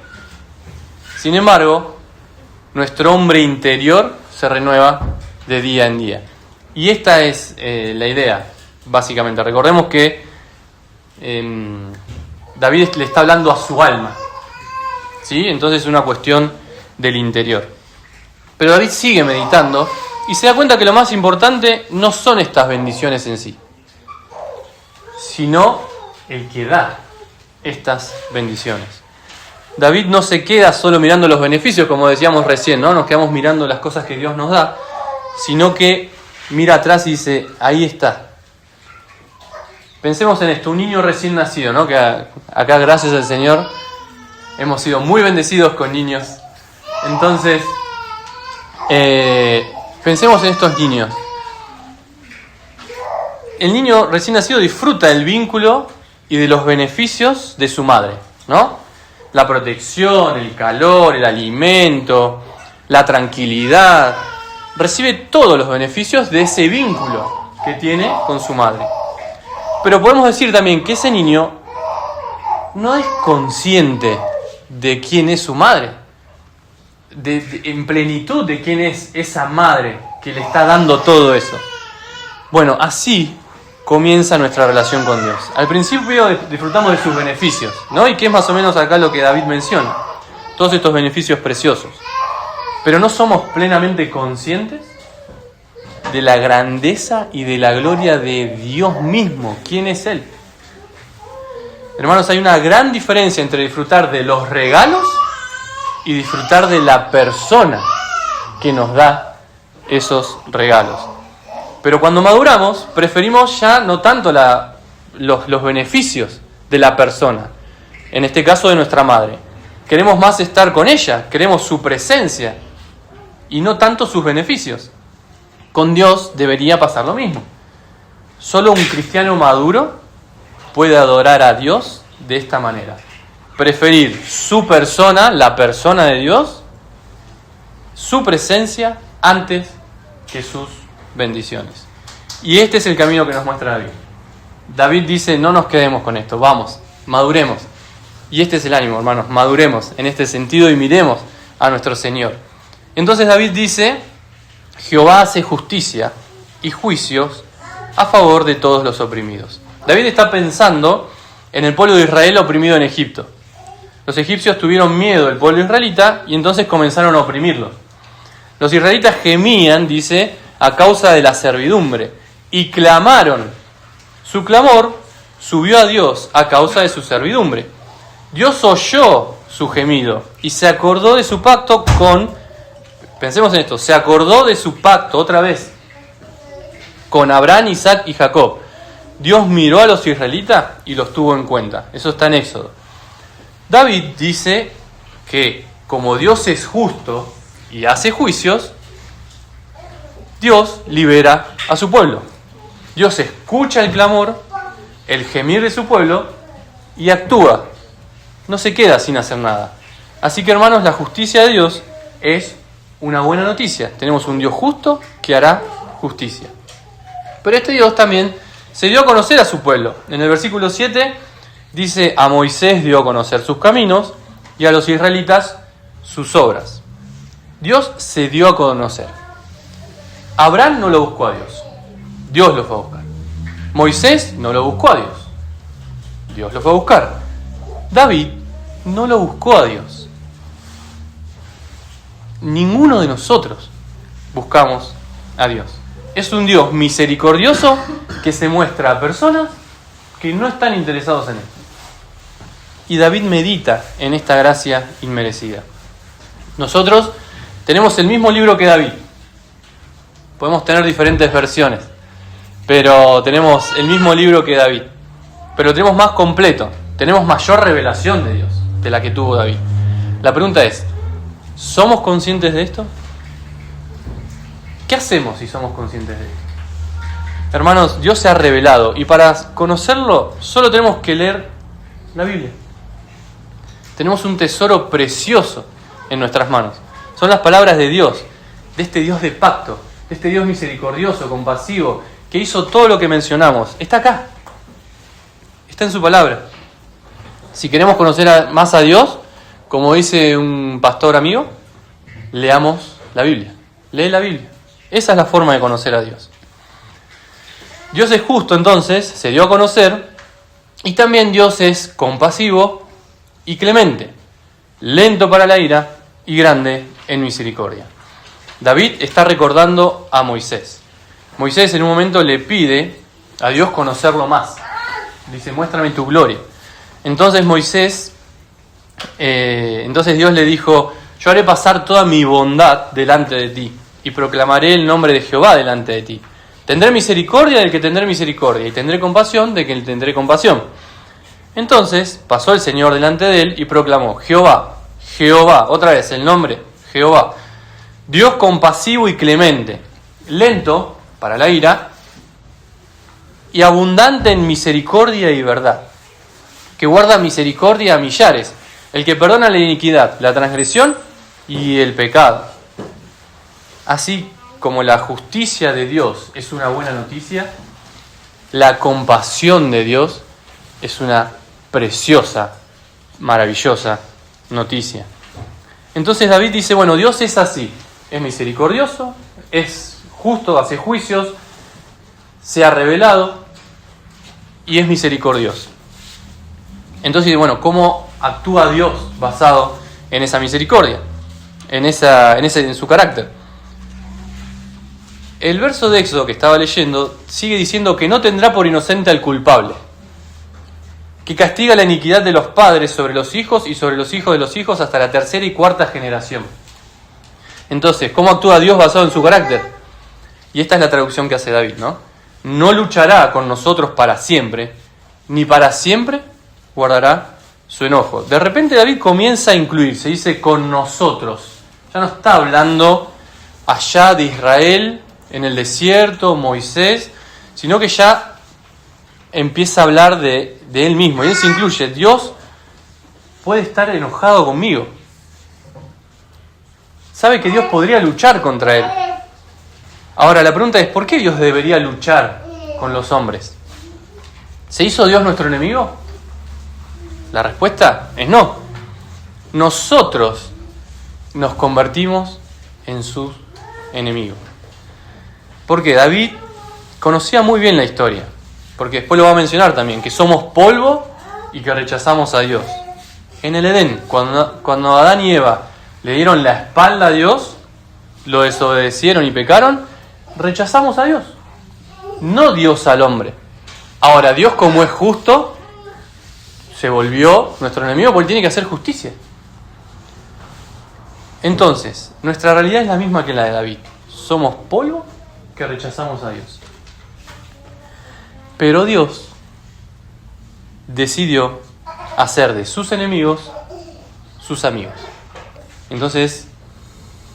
sin embargo, nuestro hombre interior se renueva de día en día. Y esta es la idea, básicamente. Recordemos que David le está hablando a su alma, ¿sí? Entonces es una cuestión del interior. Pero David sigue meditando y se da cuenta que lo más importante no son estas bendiciones en sí, sino el que da estas bendiciones. David no se queda solo mirando los beneficios, como decíamos recién, ¿no? Nos quedamos mirando las cosas que Dios nos da, sino que mira atrás y dice, ahí está. Pensemos en esto, un niño recién nacido, ¿no? Que acá, gracias al Señor, hemos sido muy bendecidos con niños. Entonces, pensemos en estos niños. El niño recién nacido disfruta del vínculo y de los beneficios de su madre, ¿no? La protección, el calor, el alimento, la tranquilidad. Recibe todos los beneficios de ese vínculo que tiene con su madre. Pero podemos decir también que ese niño no es consciente de quién es su madre, en plenitud de quién es esa madre que le está dando todo eso. Bueno, así comienza nuestra relación con Dios. Al principio disfrutamos de sus beneficios, ¿no? Y que es más o menos acá lo que David menciona, todos estos beneficios preciosos. Pero no somos plenamente conscientes de la grandeza y de la gloria de Dios mismo. ¿Quién es Él? Hermanos, hay una gran diferencia entre disfrutar de los regalos y disfrutar de la persona que nos da esos regalos. Pero cuando maduramos, preferimos ya no tanto los beneficios de la persona, en este caso de nuestra madre. Queremos más estar con ella, queremos su presencia y no tanto sus beneficios. Con Dios debería pasar lo mismo. Solo un cristiano maduro puede adorar a Dios de esta manera. Preferir su persona, la persona de Dios, su presencia antes que sus bendiciones. Y este es el camino que nos muestra David. David dice, no nos quedemos con esto, vamos, maduremos. Y este es el ánimo, hermanos, maduremos en este sentido y miremos a nuestro Señor. Entonces David dice, Jehová hace justicia y juicios a favor de todos los oprimidos. David está pensando en el pueblo de Israel oprimido en Egipto. Los egipcios tuvieron miedo del pueblo israelita y entonces comenzaron a oprimirlo. Los israelitas gemían, dice, a causa de la servidumbre y clamaron. Su clamor subió a Dios a causa de su servidumbre. Dios oyó su gemido y se acordó de su pacto pensemos en esto, se acordó de su pacto otra vez con Abraham, Isaac y Jacob. Dios miró a los israelitas y los tuvo en cuenta. Eso está en Éxodo. David dice que como Dios es justo y hace juicios, Dios libera a su pueblo. Dios escucha el clamor, el gemir de su pueblo y actúa. No se queda sin hacer nada. Así que, hermanos, la justicia de Dios es una buena noticia. Tenemos un Dios justo que hará justicia. Pero este Dios también se dio a conocer a su pueblo. En el versículo 7 dice, a Moisés dio a conocer sus caminos y a los israelitas sus obras. Dios se dio a conocer. Abraham no lo buscó a Dios. Dios lo fue a buscar. Moisés no lo buscó a Dios. Dios lo fue a buscar. David no lo buscó a Dios. Ninguno de nosotros buscamos a Dios. Es un Dios misericordioso que se muestra a personas que no están interesados en él. Y David medita en esta gracia inmerecida. Nosotros tenemos el mismo libro que David. Podemos tener diferentes versiones, pero tenemos el mismo libro que David. Pero lo tenemos más completo. Tenemos mayor revelación de Dios de la que tuvo David. La pregunta es, ¿somos conscientes de esto? ¿Qué hacemos si somos conscientes de esto? Hermanos, Dios se ha revelado y para conocerlo solo tenemos que leer la Biblia. Tenemos un tesoro precioso en nuestras manos. Son las palabras de Dios, de este Dios de pacto, de este Dios misericordioso, compasivo, que hizo todo lo que mencionamos. Está acá. Está en su palabra. Si queremos conocer más a Dios, como dice un pastor amigo, leamos la Biblia. Lee la Biblia. Esa es la forma de conocer a Dios. Dios es justo, entonces, se dio a conocer, y también Dios es compasivo y clemente, lento para la ira y grande en misericordia. David está recordando a Moisés. Moisés en un momento le pide a Dios conocerlo más. Dice, muéstrame tu gloria. Entonces Dios le dijo, yo haré pasar toda mi bondad delante de ti y proclamaré el nombre de Jehová delante de ti. Tendré misericordia del que tendré misericordia y tendré compasión del que tendré compasión. Entonces pasó el Señor delante de él y proclamó, Jehová, Jehová, otra vez el nombre, Jehová, Dios compasivo y clemente, lento para la ira y abundante en misericordia y verdad, que guarda misericordia a millares, el que perdona la iniquidad, la transgresión y el pecado. Así como la justicia de Dios es una buena noticia, la compasión de Dios es una preciosa, maravillosa noticia. Entonces David dice, bueno, Dios es así, es misericordioso, es justo, hace juicios, se ha revelado y es misericordioso. Entonces, bueno, ¿cómo actúa Dios basado en esa misericordia, en su carácter? El verso de Éxodo que estaba leyendo sigue diciendo que no tendrá por inocente al culpable, que castiga la iniquidad de los padres sobre los hijos y sobre los hijos de los hijos hasta la tercera y cuarta generación. Entonces, ¿cómo actúa Dios basado en su carácter? Y esta es la traducción que hace David, ¿no? No luchará con nosotros para siempre, ni para siempre guardará su enojo. De repente David comienza a incluirse, dice con nosotros. Ya no está hablando allá de Israel, en el desierto, Moisés, sino que ya empieza a hablar de él mismo. Y él se incluye, Dios puede estar enojado conmigo. Sabe que Dios podría luchar contra él. Ahora, la pregunta es, ¿por qué Dios debería luchar con los hombres? ¿Se hizo Dios nuestro enemigo? La respuesta es no. Nosotros nos convertimos en sus enemigos. Porque David conocía muy bien la historia, porque después lo va a mencionar también, que somos polvo y que rechazamos a Dios. En el Edén, cuando Adán y Eva le dieron la espalda a Dios, lo desobedecieron y pecaron, rechazamos a Dios, no Dios al hombre. Ahora, Dios, como es justo, se volvió nuestro enemigo porque tiene que hacer justicia. Entonces, nuestra realidad es la misma que la de David. Somos polvo que rechazamos a Dios. Pero Dios decidió hacer de sus enemigos sus amigos. Entonces,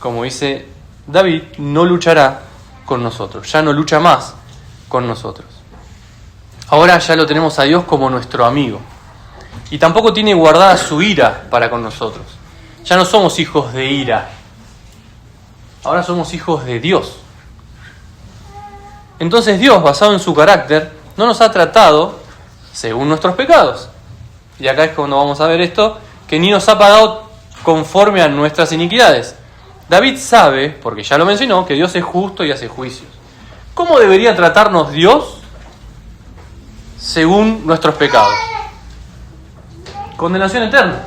como dice David, no luchará con nosotros. Ya no lucha más con nosotros. Ahora ya lo tenemos a Dios como nuestro amigo. Y tampoco tiene guardada su ira para con nosotros. Ya no somos hijos de ira. Ahora somos hijos de Dios. Entonces Dios, basado en su carácter, no nos ha tratado según nuestros pecados. Y acá es cuando vamos a ver esto, que ni nos ha pagado conforme a nuestras iniquidades. David sabe, porque ya lo mencionó, que Dios es justo y hace juicios. ¿Cómo debería tratarnos Dios según nuestros pecados? Condenación eterna.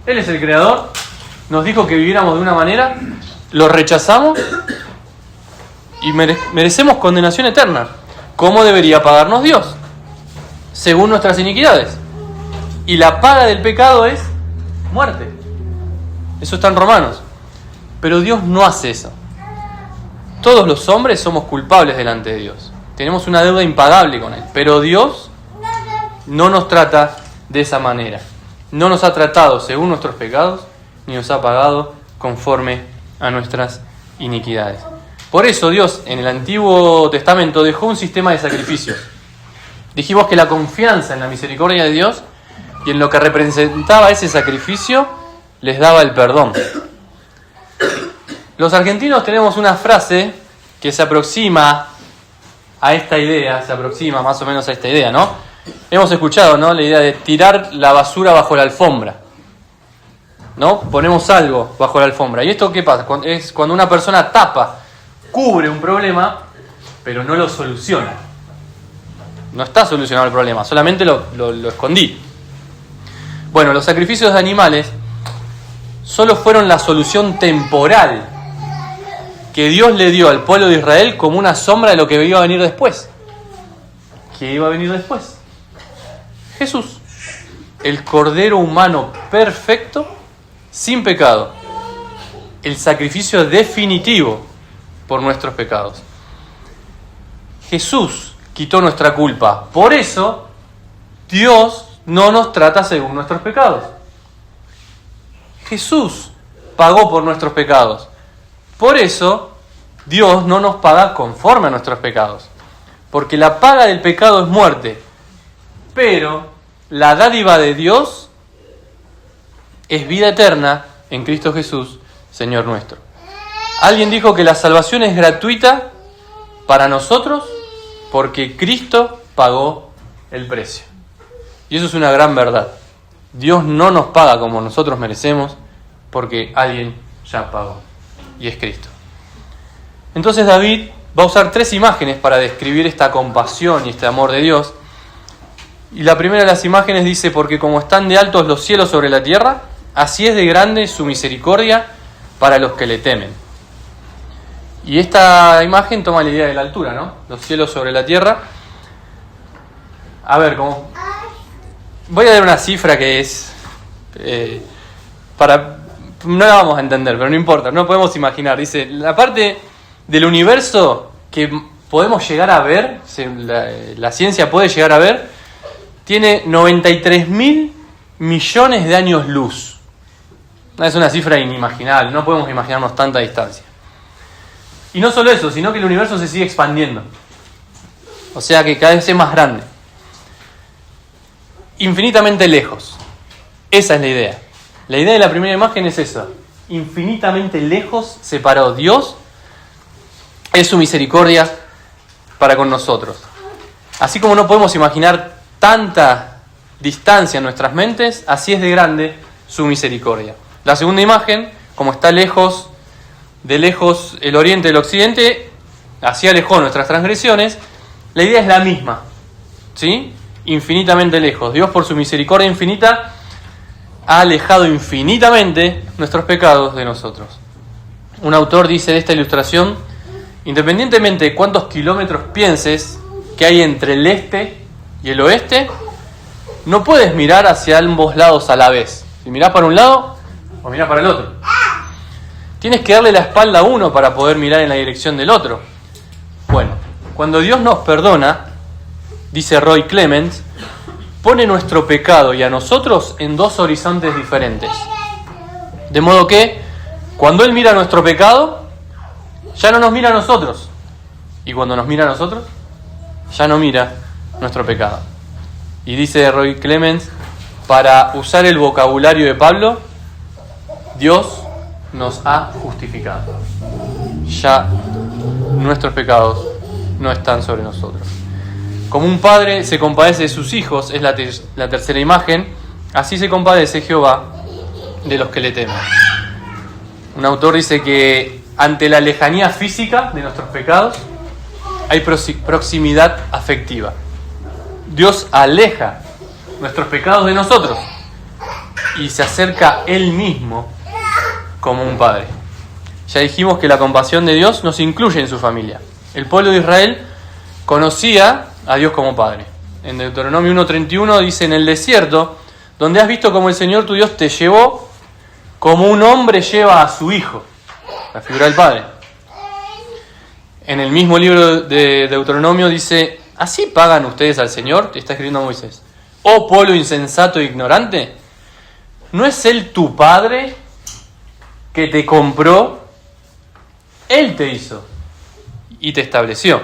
Él es el creador, nos dijo que viviéramos de una manera, lo rechazamos y merecemos condenación eterna. ¿Cómo debería pagarnos Dios? Según nuestras iniquidades. Y la paga del pecado es muerte. Eso está en Romanos. Pero Dios no hace eso. Todos los hombres somos culpables delante de Dios. Tenemos una deuda impagable con Él. Pero Dios no nos trata de esa manera. No nos ha tratado según nuestros pecados, ni nos ha pagado conforme a nuestras iniquidades. Por eso Dios en el Antiguo Testamento dejó un sistema de sacrificios. Dijimos que la confianza en la misericordia de Dios y en lo que representaba ese sacrificio les daba el perdón. Los argentinos tenemos una frase que se aproxima a esta idea, se aproxima más o menos a esta idea, ¿no? Hemos escuchado, ¿no?, la idea de tirar la basura bajo la alfombra, ¿no? Ponemos algo bajo la alfombra. ¿Y esto qué pasa? Es cuando una persona tapa, cubre un problema, pero no lo soluciona. No está solucionado el problema, solamente lo escondí. Bueno, los sacrificios de animales solo fueron la solución temporal que Dios le dio al pueblo de Israel como una sombra de lo que iba a venir después. ¿Qué iba a venir después? Jesús, el Cordero humano perfecto, sin pecado, el sacrificio definitivo por nuestros pecados. Jesús quitó nuestra culpa. Por eso, Dios no nos trata según nuestros pecados. Jesús pagó por nuestros pecados. Por eso, Dios no nos paga conforme a nuestros pecados. Porque la paga del pecado es muerte. Pero la dádiva de Dios es vida eterna en Cristo Jesús, Señor nuestro. Alguien dijo que la salvación es gratuita para nosotros porque Cristo pagó el precio. Y eso es una gran verdad. Dios no nos paga como nosotros merecemos porque alguien ya pagó. Y es Cristo. Entonces David va a usar 3 imágenes para describir esta compasión y este amor de Dios. Y la primera de las imágenes dice: porque como están de altos los cielos sobre la tierra, así es de grande su misericordia para los que le temen. Y esta imagen toma la idea de la altura, ¿no? Los cielos sobre la tierra. A ver, ¿cómo? Voy a dar una cifra que es... no la vamos a entender, pero no importa, no podemos imaginar. Dice, la parte del universo que podemos llegar a ver, la ciencia puede llegar a ver, tiene 93.000 millones de años luz. Es una cifra inimaginable, no podemos imaginarnos tanta distancia. Y no solo eso, sino que el universo se sigue expandiendo. O sea que cada vez es más grande. Infinitamente lejos. Esa es la idea. La idea de la primera imagen es esa. Infinitamente lejos separó Dios. Es su misericordia para con nosotros. Así como no podemos imaginar tanta distancia en nuestras mentes, así es de grande su misericordia. La segunda imagen, como está lejos el oriente del occidente, así alejó nuestras transgresiones, la idea es la misma, ¿sí? Infinitamente lejos. Dios, por su misericordia infinita, ha alejado infinitamente nuestros pecados de nosotros. Un autor dice de esta ilustración: independientemente de cuántos kilómetros pienses que hay entre el este y el oeste, no puedes mirar hacia ambos lados a la vez. Si mirás para un lado o mirás para el otro. Tienes que darle la espalda a uno para poder mirar en la dirección del otro. Bueno, cuando Dios nos perdona, dice Roy Clements, pone nuestro pecado y a nosotros en 2 horizontes diferentes. De modo que, cuando Él mira nuestro pecado, ya no nos mira a nosotros. Y cuando nos mira a nosotros, ya no mira nuestro pecado. Y dice Roy Clements, para usar el vocabulario de Pablo, Dios nos ha justificado. Ya nuestros pecados no están sobre nosotros. Como un padre se compadece de sus hijos, es la tercera imagen, así se compadece Jehová de los que le temen. Un autor dice que ante la lejanía física de nuestros pecados hay proximidad afectiva. Dios aleja nuestros pecados de nosotros y se acerca Él mismo como un padre. Ya dijimos que la compasión de Dios nos incluye en su familia. El pueblo de Israel conocía a Dios como padre. En Deuteronomio 1:31 dice: en el desierto, donde has visto cómo el Señor tu Dios te llevó, como un hombre lleva a su hijo, la figura del padre. En el mismo libro de Deuteronomio dice: ¿así pagan ustedes al Señor? Te está escribiendo Moisés. Oh pueblo insensato e ignorante, ¿no es Él tu padre que te compró? Él te hizo y te estableció.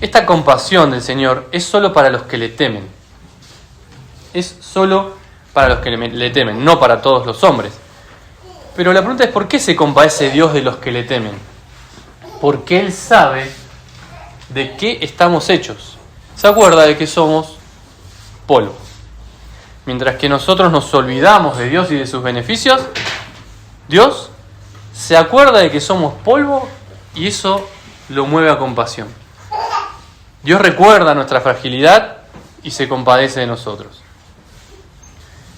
Esta compasión del Señor es solo para los que le temen. Es solo para los que le temen, no para todos los hombres. Pero la pregunta es: ¿por qué se compadece Dios de los que le temen? Porque Él sabe de qué estamos hechos. Se acuerda de que somos polvo. Mientras que nosotros nos olvidamos de Dios y de sus beneficios, Dios se acuerda de que somos polvo y eso lo mueve a compasión. Dios recuerda nuestra fragilidad y se compadece de nosotros.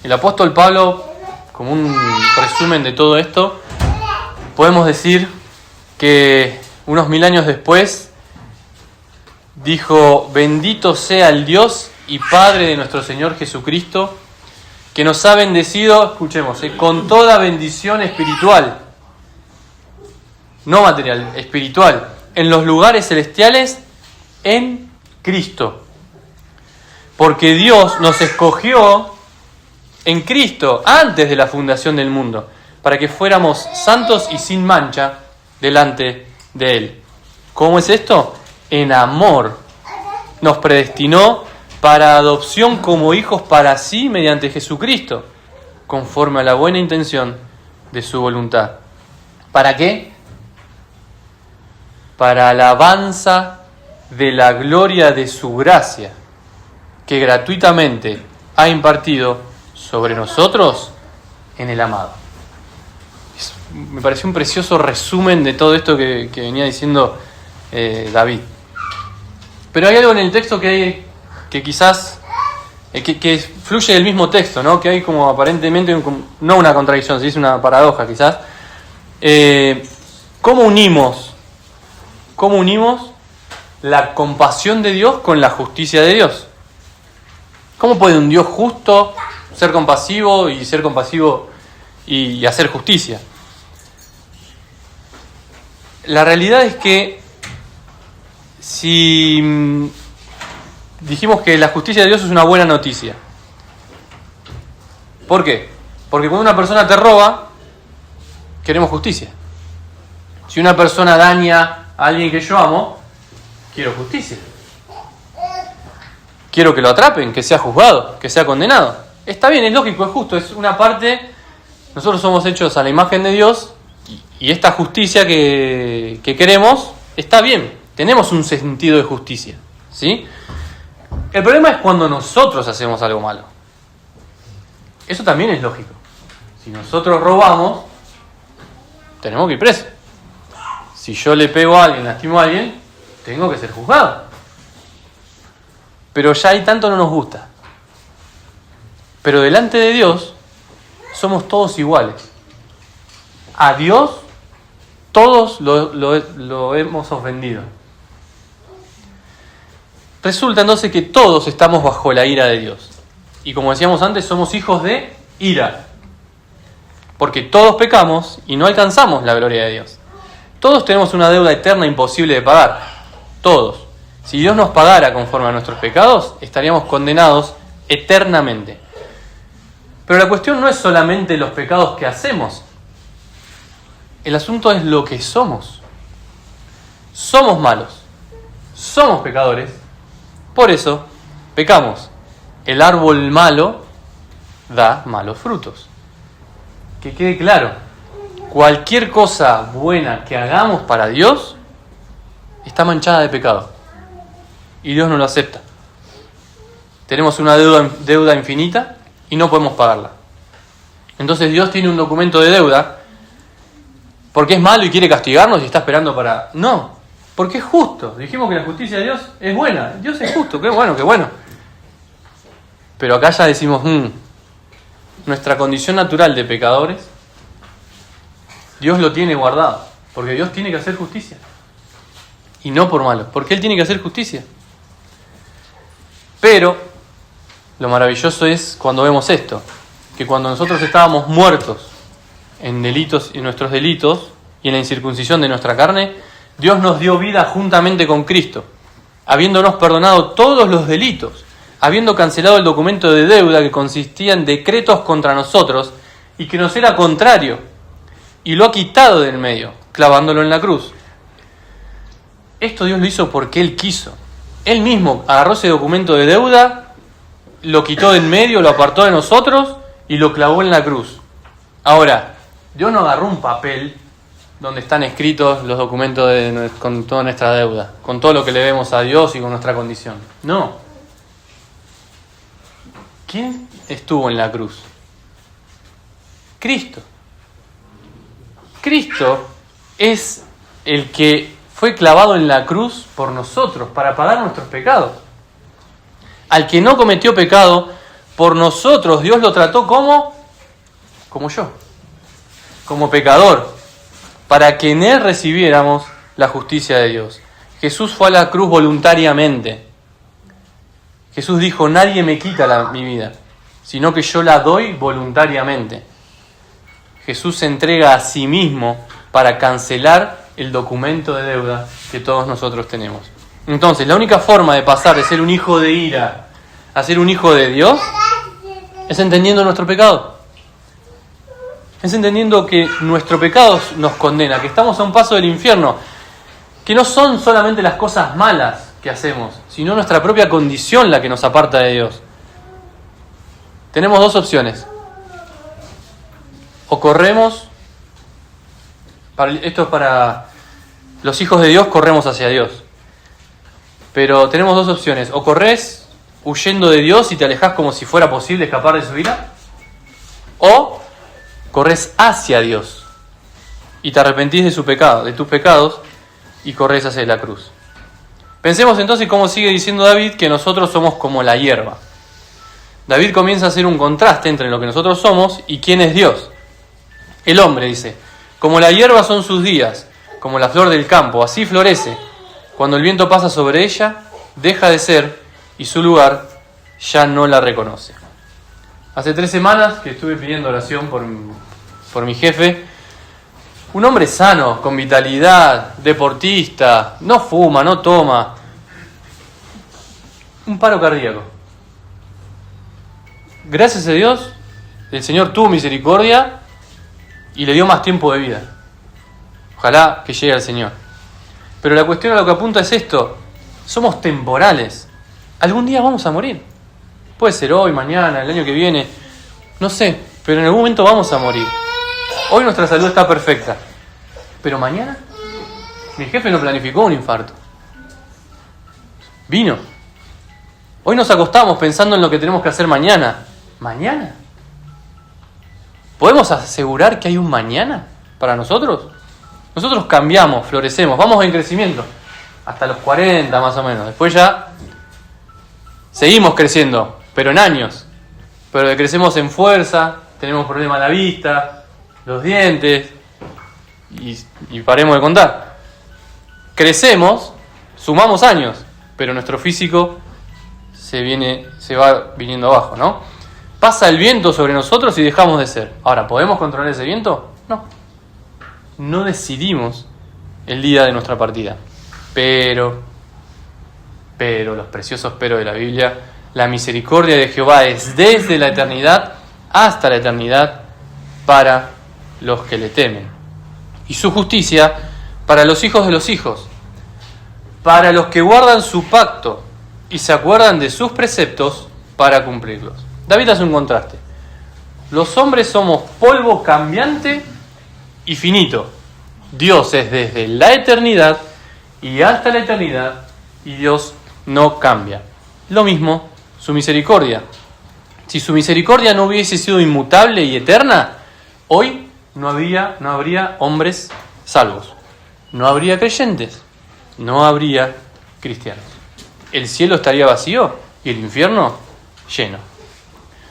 El apóstol Pablo, como un resumen de todo esto, podemos decir que unos 1000 años después dijo: bendito sea el Dios y Padre de nuestro Señor Jesucristo, que nos ha bendecido, escuchemos, con toda bendición espiritual, no material, espiritual, en los lugares celestiales en Cristo. Porque Dios nos escogió en Cristo antes de la fundación del mundo, para que fuéramos santos y sin mancha delante de Él. ¿Cómo es esto? En amor nos predestinó para adopción como hijos para sí mediante Jesucristo, conforme a la buena intención de su voluntad. ¿Para qué? Para alabanza de la gloria de su gracia, que gratuitamente ha impartido sobre nosotros en el amado. Me pareció un precioso resumen de todo esto que venía diciendo David. Pero hay algo en el texto que quizás que fluye del mismo texto, ¿no? Que hay como aparentemente no una contradicción, se dice una paradoja quizás. ¿Cómo unimos la compasión de Dios con la justicia de Dios? ¿Cómo puede un Dios justo ser compasivo y hacer justicia? La realidad es que si dijimos que la justicia de Dios es una buena noticia. ¿Por qué? Porque cuando una persona te roba, queremos justicia. Si una persona daña a alguien que yo amo, quiero justicia. Quiero que lo atrapen, que sea juzgado, que sea condenado. Está bien, es lógico, es justo, es una parte. Nosotros somos hechos a la imagen de Dios y esta justicia que queremos está bien. Tenemos un sentido de justicia, ¿sí? El problema es cuando nosotros hacemos algo malo. Eso también es lógico. Si nosotros robamos, tenemos que ir presos. Si yo le pego a alguien, lastimo a alguien, tengo que ser juzgado. Pero ya ahí tanto no nos gusta. Pero delante de Dios somos todos iguales. A Dios todos lo hemos ofendido. Resulta entonces que todos estamos bajo la ira de Dios. Y como decíamos antes, somos hijos de ira. Porque todos pecamos y no alcanzamos la gloria de Dios. Todos tenemos una deuda eterna imposible de pagar. Todos. Si Dios nos pagara conforme a nuestros pecados, estaríamos condenados eternamente. Pero la cuestión no es solamente los pecados que hacemos. El asunto es lo que somos. Somos malos. Somos pecadores. Por eso, pecamos. El árbol malo da malos frutos. Que quede claro. Cualquier cosa buena que hagamos para Dios está manchada de pecado. Y Dios no lo acepta. Tenemos una deuda infinita y no podemos pagarla. Entonces Dios tiene un documento de deuda porque es malo y quiere castigarnos y está esperando para... No, porque es justo. Dijimos que la justicia de Dios es buena. Dios es justo, qué bueno, qué bueno. Pero acá ya decimos, nuestra condición natural de pecadores, Dios lo tiene guardado. Porque Dios tiene que hacer justicia. Y no por malo, porque Él tiene que hacer justicia. Pero lo maravilloso es cuando vemos esto, que cuando nosotros estábamos muertos en nuestros delitos y en la incircuncisión de nuestra carne, Dios nos dio vida juntamente con Cristo, habiéndonos perdonado todos los delitos, habiendo cancelado el documento de deuda que consistía en decretos contra nosotros y que nos era contrario, y lo ha quitado del medio, clavándolo en la cruz. Esto Dios lo hizo porque Él quiso. Él mismo agarró ese documento de deuda, lo quitó del medio, lo apartó de nosotros y lo clavó en la cruz. Ahora, Dios no agarró un papel donde están escritos los documentos con toda nuestra deuda, con todo lo que le debemos a Dios y con nuestra condición. No. ¿Quién estuvo en la cruz? Cristo. Cristo es el que fue clavado en la cruz por nosotros, para pagar nuestros pecados. Al que no cometió pecado, por nosotros Dios lo trató como yo, como pecador, para que en Él recibiéramos la justicia de Dios. Jesús fue a la cruz voluntariamente. Jesús dijo, nadie me quita mi vida, sino que yo la doy voluntariamente. Jesús se entrega a sí mismo para cancelar el documento de deuda que todos nosotros tenemos. Entonces, la única forma de pasar de ser un hijo de ira a ser un hijo de Dios es entendiendo nuestro pecado. Es entendiendo que nuestro pecado nos condena, que estamos a un paso del infierno, que no son solamente las cosas malas que hacemos, sino nuestra propia condición la que nos aparta de Dios. Tenemos dos opciones. O corremos, esto es para los hijos de Dios, corremos hacia Dios. Pero tenemos dos opciones. O corres huyendo de Dios y te alejas como si fuera posible escapar de su ira. O corres hacia Dios y te arrepentís de tus pecados y corres hacia la cruz. Pensemos entonces cómo sigue diciendo David que nosotros somos como la hierba. David comienza a hacer un contraste entre lo que nosotros somos y quién es Dios. El hombre, dice, como la hierba son sus días, como la flor del campo, así florece. Cuando el viento pasa sobre ella, deja de ser y su lugar ya no la reconoce. Hace 3 semanas que estuve pidiendo oración por mi jefe, un hombre sano, con vitalidad, deportista, no fuma, no toma, un paro cardíaco. Gracias a Dios, el Señor tuvo misericordia y le dio más tiempo de vida. Ojalá que llegue al Señor. Pero la cuestión a lo que apunta es esto: somos temporales. Algún día vamos a morir. Puede ser hoy, mañana, el año que viene, no sé, pero en algún momento vamos a morir. Hoy nuestra salud está perfecta, pero mañana mi jefe no planificó un infarto. Vino. Hoy nos acostamos pensando en lo que tenemos que hacer mañana. ¿Mañana? ¿Podemos asegurar que hay un mañana para nosotros? Nosotros cambiamos, florecemos, vamos en crecimiento hasta los 40 más o menos. Después ya seguimos creciendo, pero en años. Pero crecemos en fuerza, tenemos problemas a la vista, los dientes, y paremos de contar. Crecemos, sumamos años, pero nuestro físico se va viniendo abajo, ¿no? Pasa el viento sobre nosotros y dejamos de ser. Ahora, ¿podemos controlar ese viento? No. No decidimos el día de nuestra partida. Pero, los preciosos pero de la Biblia, la misericordia de Jehová es desde la eternidad hasta la eternidad para los que le temen. Y su justicia para los hijos de los hijos, para los que guardan su pacto y se acuerdan de sus preceptos para cumplirlos. David hace un contraste. Los hombres somos polvo cambiante y finito. Dios es desde la eternidad y hasta la eternidad, y Dios no cambia. Lo mismo su misericordia. Si su misericordia no hubiese sido inmutable y eterna, hoy no habría hombres salvos, no habría creyentes, no habría cristianos. El cielo estaría vacío y el infierno lleno.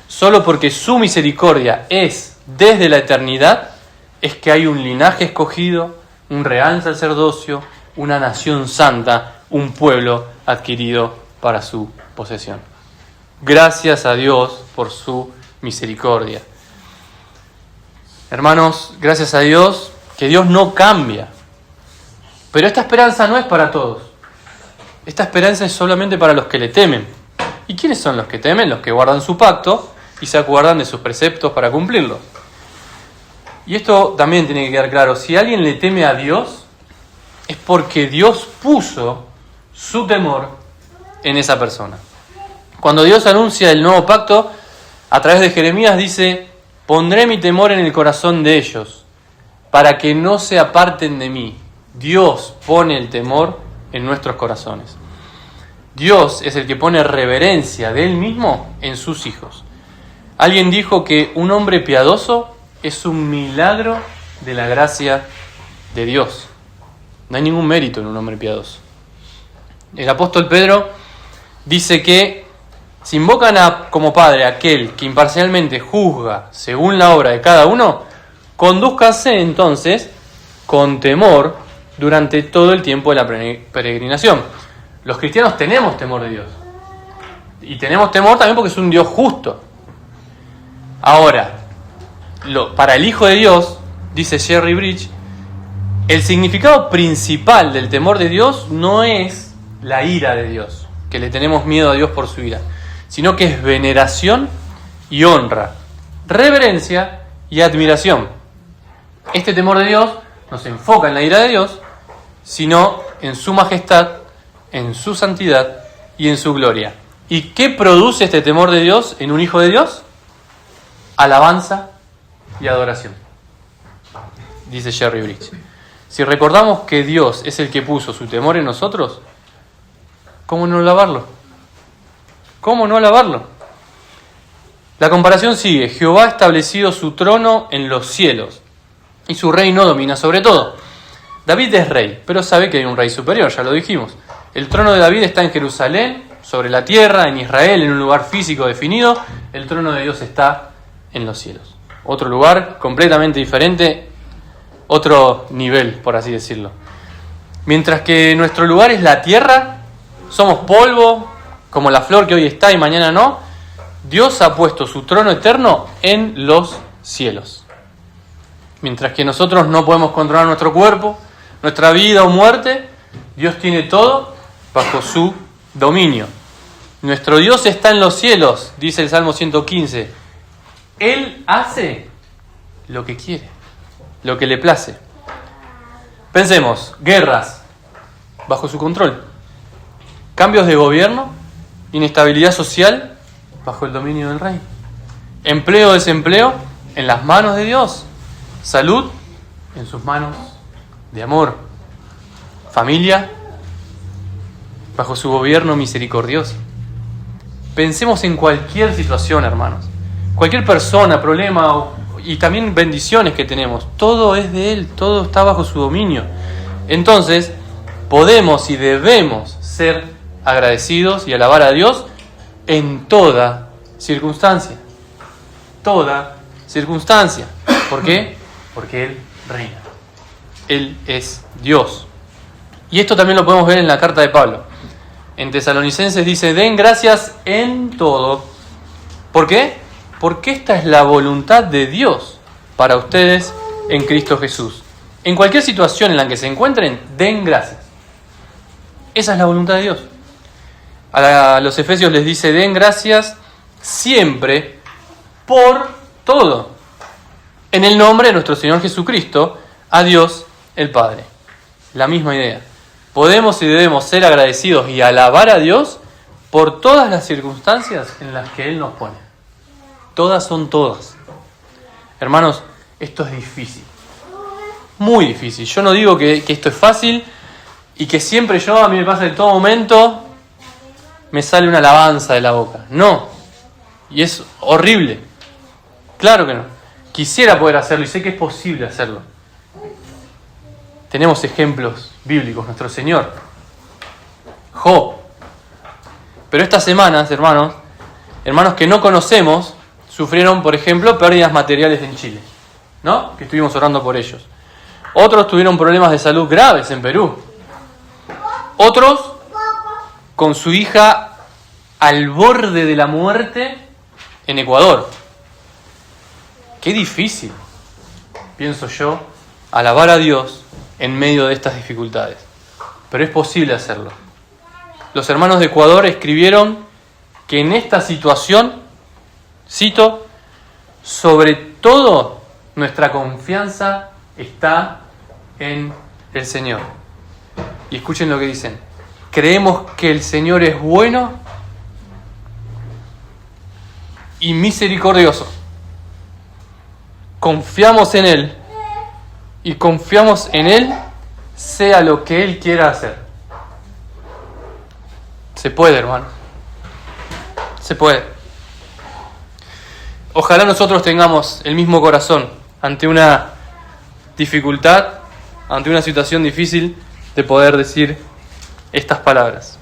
Solo porque su misericordia es desde la eternidad, es que hay un linaje escogido, un real sacerdocio, una nación santa, un pueblo adquirido para su posesión. Gracias a Dios por su misericordia. Hermanos, gracias a Dios, que Dios no cambia. Pero esta esperanza no es para todos. Esta esperanza es solamente para los que le temen. ¿Y quiénes son los que temen? Los que guardan su pacto y se acuerdan de sus preceptos para cumplirlos. Y esto también tiene que quedar claro. Si alguien le teme a Dios, es porque Dios puso su temor en esa persona. Cuando Dios anuncia el nuevo pacto, a través de Jeremías dice: pondré mi temor en el corazón de ellos, para que no se aparten de mí. Dios pone el temor en nuestros corazones. Dios es el que pone reverencia de Él mismo en sus hijos. Alguien dijo que un hombre piadoso es un milagro de la gracia de Dios. No hay ningún mérito en un hombre piadoso. El apóstol Pedro dice que si invocan como Padre a aquel que imparcialmente juzga según la obra de cada uno, condúzcanse entonces con temor durante todo el tiempo de la peregrinación. Los cristianos tenemos temor de Dios. Y tenemos temor también porque es un Dios justo. Ahora, para el Hijo de Dios, dice Jerry Bridge, el significado principal del temor de Dios no es la ira de Dios, que le tenemos miedo a Dios por su ira, sino que es veneración y honra, reverencia y admiración. Este temor de Dios no se enfoca en la ira de Dios, sino en su majestad, en su santidad y en su gloria. ¿Y qué produce este temor de Dios en un Hijo de Dios? Alabanza y adoración, dice Jerry Bridge. Si recordamos que Dios es el que puso su temor en nosotros, ¿cómo no alabarlo? ¿Cómo no alabarlo? La comparación sigue. Jehová ha establecido su trono en los cielos y su reino domina sobre todo. David es rey, pero sabe que hay un rey superior, ya lo dijimos. El trono de David está en Jerusalén, sobre la tierra, en Israel, en un lugar físico definido. El trono de Dios está en los cielos. Otro lugar completamente diferente, otro nivel, por así decirlo. Mientras que nuestro lugar es la tierra, somos polvo, como la flor que hoy está y mañana no, Dios ha puesto su trono eterno en los cielos. Mientras que nosotros no podemos controlar nuestro cuerpo, nuestra vida o muerte, Dios tiene todo bajo su dominio. Nuestro Dios está en los cielos, dice el Salmo 115. Él hace lo que quiere, lo que le place. Pensemos, guerras bajo su control, cambios de gobierno, inestabilidad social bajo el dominio del rey, empleo o desempleo en las manos de Dios, salud en sus manos de amor, familia bajo su gobierno misericordioso. Pensemos en cualquier situación, hermanos, cualquier persona, problema y también bendiciones que tenemos, todo es de Él, todo está bajo su dominio. Entonces, podemos y debemos ser agradecidos y alabar a Dios en toda circunstancia. Toda circunstancia. ¿Por qué? Porque Él reina. Él es Dios. Y esto también lo podemos ver en la carta de Pablo. En Tesalonicenses dice: den gracias en todo. ¿Por qué? Porque esta es la voluntad de Dios para ustedes en Cristo Jesús. En cualquier situación en la que se encuentren, den gracias. Esa es la voluntad de Dios. A los Efesios les dice: den gracias siempre por todo, en el nombre de nuestro Señor Jesucristo, a Dios el Padre. La misma idea. Podemos y debemos ser agradecidos y alabar a Dios por todas las circunstancias en las que Él nos pone. Todas son todas. Hermanos, esto es difícil. Muy difícil. Yo no digo que esto es fácil y que siempre a mí me pasa en todo momento, me sale una alabanza de la boca. No. Y es horrible. Claro que no. Quisiera poder hacerlo y sé que es posible hacerlo. Tenemos ejemplos bíblicos, nuestro Señor, Job. Pero estas semanas, hermanos que no conocemos, sufrieron, por ejemplo, pérdidas materiales en Chile, ¿no? Que estuvimos orando por ellos. Otros tuvieron problemas de salud graves en Perú. Otros con su hija al borde de la muerte en Ecuador. Qué difícil, pienso yo, alabar a Dios en medio de estas dificultades. Pero es posible hacerlo. Los hermanos de Ecuador escribieron que en esta situación, cito, sobre todo nuestra confianza está en el Señor. Y escuchen lo que dicen. Creemos que el Señor es bueno y misericordioso. Confiamos en Él y confiamos en Él sea lo que Él quiera hacer. Se puede, hermano. Se puede. Ojalá nosotros tengamos el mismo corazón ante una dificultad, ante una situación difícil, de poder decir estas palabras.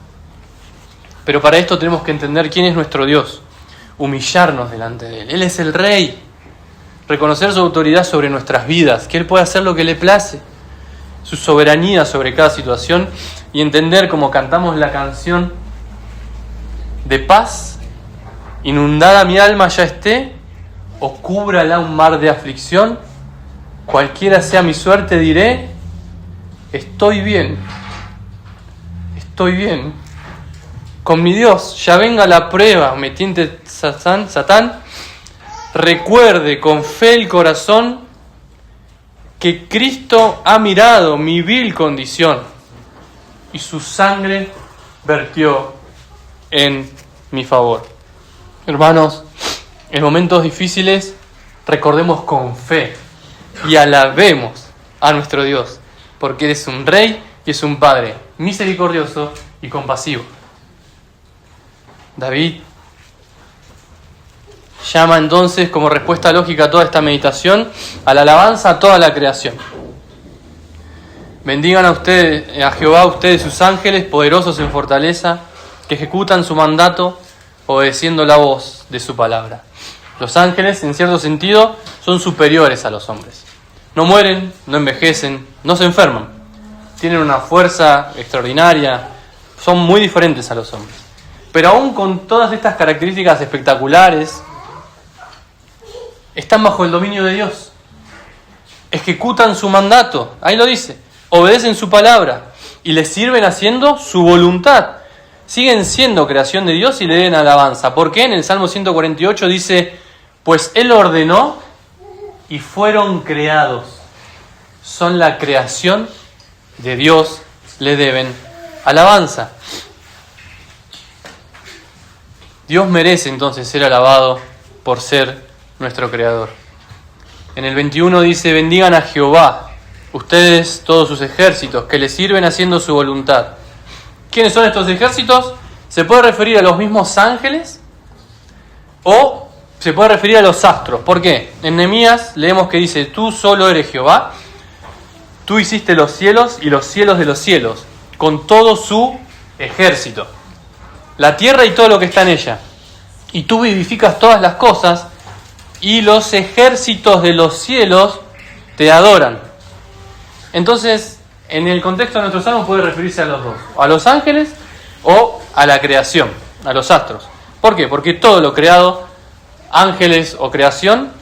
Pero para esto tenemos que entender quién es nuestro Dios, humillarnos delante de Él. Él es el Rey. Reconocer su autoridad sobre nuestras vidas, que Él puede hacer lo que le place, su soberanía sobre cada situación, y entender, como cantamos la canción, de paz, inundada mi alma ya esté, o cúbrala un mar de aflicción, cualquiera sea mi suerte diré, estoy bien, con mi Dios, ya venga la prueba, me tiente Satán, recuerde con fe el corazón que Cristo ha mirado mi vil condición y su sangre vertió en mi favor. Hermanos, en momentos difíciles recordemos con fe y alabemos a nuestro Dios, porque Él es un Rey y es un Padre misericordioso y compasivo. David llama entonces, como respuesta lógica a toda esta meditación, a la alabanza a toda la creación. Bendigan a Jehová ustedes sus ángeles, poderosos en fortaleza, que ejecutan su mandato, obedeciendo la voz de su palabra. Los ángeles, en cierto sentido, son superiores a los hombres. No mueren, no envejecen, no se enferman. Tienen una fuerza extraordinaria, son muy diferentes a los hombres. Pero aún con todas estas características espectaculares, están bajo el dominio de Dios. Ejecutan su mandato, ahí lo dice, obedecen su palabra y le sirven haciendo su voluntad. Siguen siendo creación de Dios y le den alabanza. ¿Por qué? En el Salmo 148 dice, pues Él ordenó y fueron creados. Son la creación de Dios, le deben alabanza. Dios merece entonces ser alabado por ser nuestro Creador. En el 21 dice, bendigan a Jehová, ustedes todos sus ejércitos, que le sirven haciendo su voluntad. ¿Quiénes son estos ejércitos? Se puede referir a los mismos ángeles o se puede referir a los astros. ¿Por qué? En Nehemías leemos que dice, tú solo eres Jehová, tú hiciste los cielos y los cielos de los cielos, con todo su ejército, la tierra y todo lo que está en ella. Y tú vivificas todas las cosas y los ejércitos de los cielos te adoran. Entonces, en el contexto de nuestro salmo puede referirse a los dos, a los ángeles o a la creación, a los astros. ¿Por qué? Porque todo lo creado, ángeles o creación,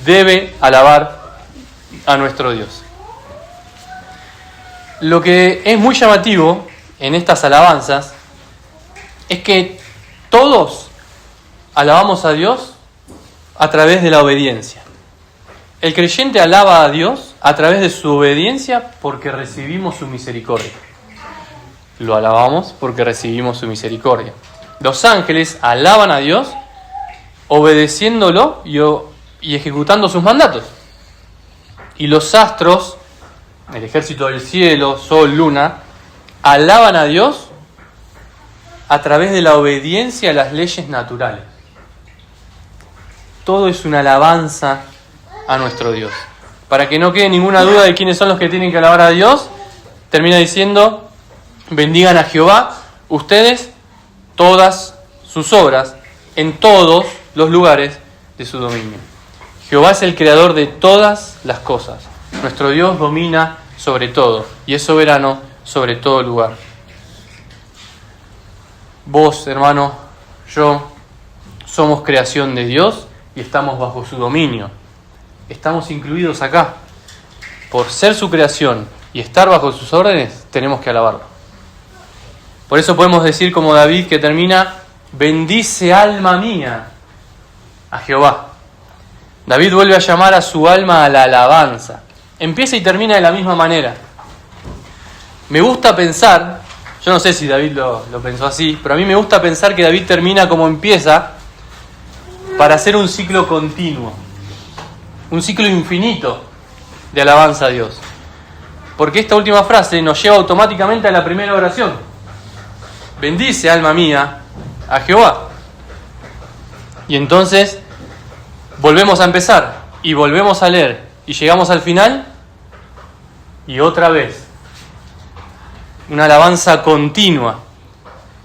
debe alabar a nuestro Dios. Lo que es muy llamativo en estas alabanzas es que todos alabamos a Dios a través de la obediencia. El creyente alaba a Dios a través de su obediencia porque recibimos su misericordia. Lo alabamos porque recibimos su misericordia. Los ángeles alaban a Dios obedeciéndolo y ejecutando sus mandatos. Y los astros, el ejército del cielo, sol, luna, alaban a Dios a través de la obediencia a las leyes naturales. Todo es una alabanza a nuestro Dios. Para que no quede ninguna duda de quiénes son los que tienen que alabar a Dios, termina diciendo: bendigan a Jehová, ustedes, todas sus obras, en todos los lugares de su dominio. Jehová es el creador de todas las cosas. Nuestro Dios domina sobre todo y es soberano sobre todo lugar. Vos, hermano, yo, somos creación de Dios y estamos bajo su dominio. Estamos incluidos acá. Por ser su creación y estar bajo sus órdenes, tenemos que alabarlo. Por eso podemos decir como David, que termina: bendice alma mía a Jehová. David vuelve a llamar a su alma a la alabanza. Empieza y termina de la misma manera. Me gusta pensar, yo no sé si David lo pensó así, pero a mí me gusta pensar que David termina como empieza, para hacer un ciclo continuo, un ciclo infinito de alabanza a Dios. Porque esta última frase nos lleva automáticamente a la primera oración: bendice alma mía a Jehová. Y entonces volvemos a empezar y volvemos a leer y llegamos al final y otra vez una alabanza continua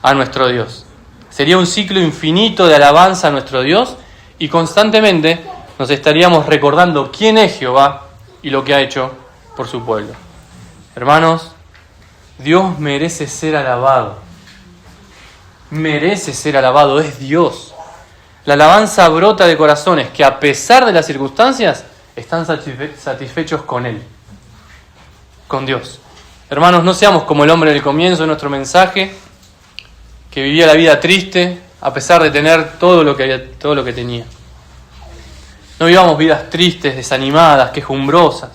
a nuestro Dios. Sería un ciclo infinito de alabanza a nuestro Dios y constantemente nos estaríamos recordando quién es Jehová y lo que ha hecho por su pueblo. Hermanos, Dios merece ser alabado. Merece ser alabado, es Dios. La alabanza brota de corazones que, a pesar de las circunstancias, están satisfechos con Él, con Dios. Hermanos, no seamos como el hombre del comienzo de nuestro mensaje, que vivía la vida triste a pesar de tener todo lo que tenía. No vivamos vidas tristes, desanimadas, quejumbrosas.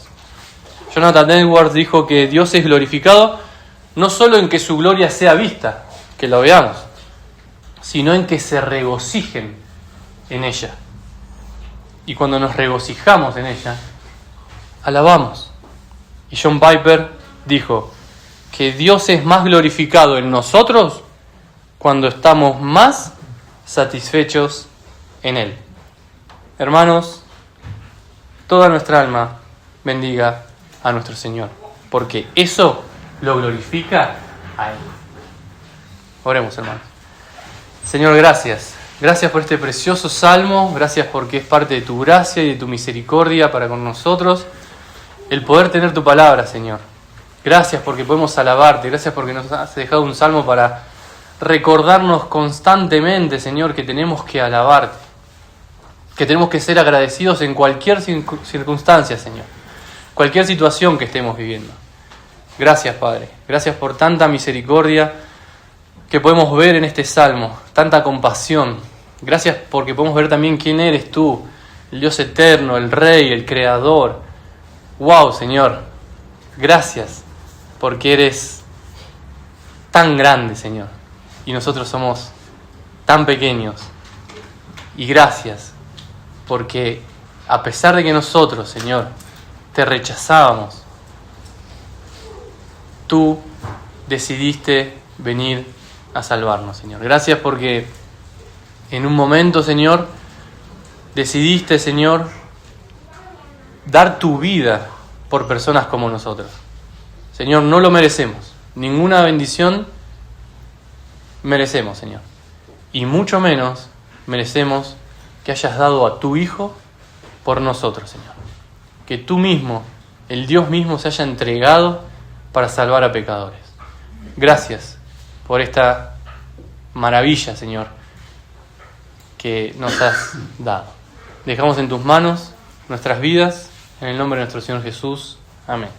Jonathan Edwards dijo que Dios es glorificado no solo en que su gloria sea vista, que lo veamos, sino en que se regocijen en ella. Y cuando nos regocijamos en ella, alabamos. Y John Piper dijo que Dios es más glorificado en nosotros cuando estamos más satisfechos en Él. Hermanos, toda nuestra alma bendiga a nuestro Señor, porque eso lo glorifica a Él. Oremos, hermanos. Señor, gracias. Gracias por este precioso salmo. Gracias porque es parte de tu gracia y de tu misericordia para con nosotros el poder tener tu palabra, Señor. Gracias porque podemos alabarte. Gracias porque nos has dejado un salmo para recordarnos constantemente, Señor, que tenemos que alabarte, que tenemos que ser agradecidos en cualquier circunstancia, Señor, cualquier situación que estemos viviendo. Gracias, Padre. Gracias por tanta misericordia que podemos ver en este salmo, tanta compasión. Gracias porque podemos ver también quién eres tú, el Dios eterno, el Rey, el Creador. ¡Wow, Señor! Gracias porque eres tan grande, Señor, y nosotros somos tan pequeños. Y gracias porque a pesar de que nosotros, Señor, te rechazábamos, tú decidiste venir a salvarnos, Señor. Gracias porque en un momento, Señor, decidiste, Señor, dar tu vida por personas como nosotros. Señor, no lo merecemos. Ninguna bendición merecemos, Señor. Y mucho menos merecemos que hayas dado a tu Hijo por nosotros, Señor. Que tú mismo, el Dios mismo, se haya entregado para salvar a pecadores. Gracias por esta maravilla, Señor, que nos has dado. Dejamos en tus manos nuestras vidas, en el nombre de nuestro Señor Jesús. Amén.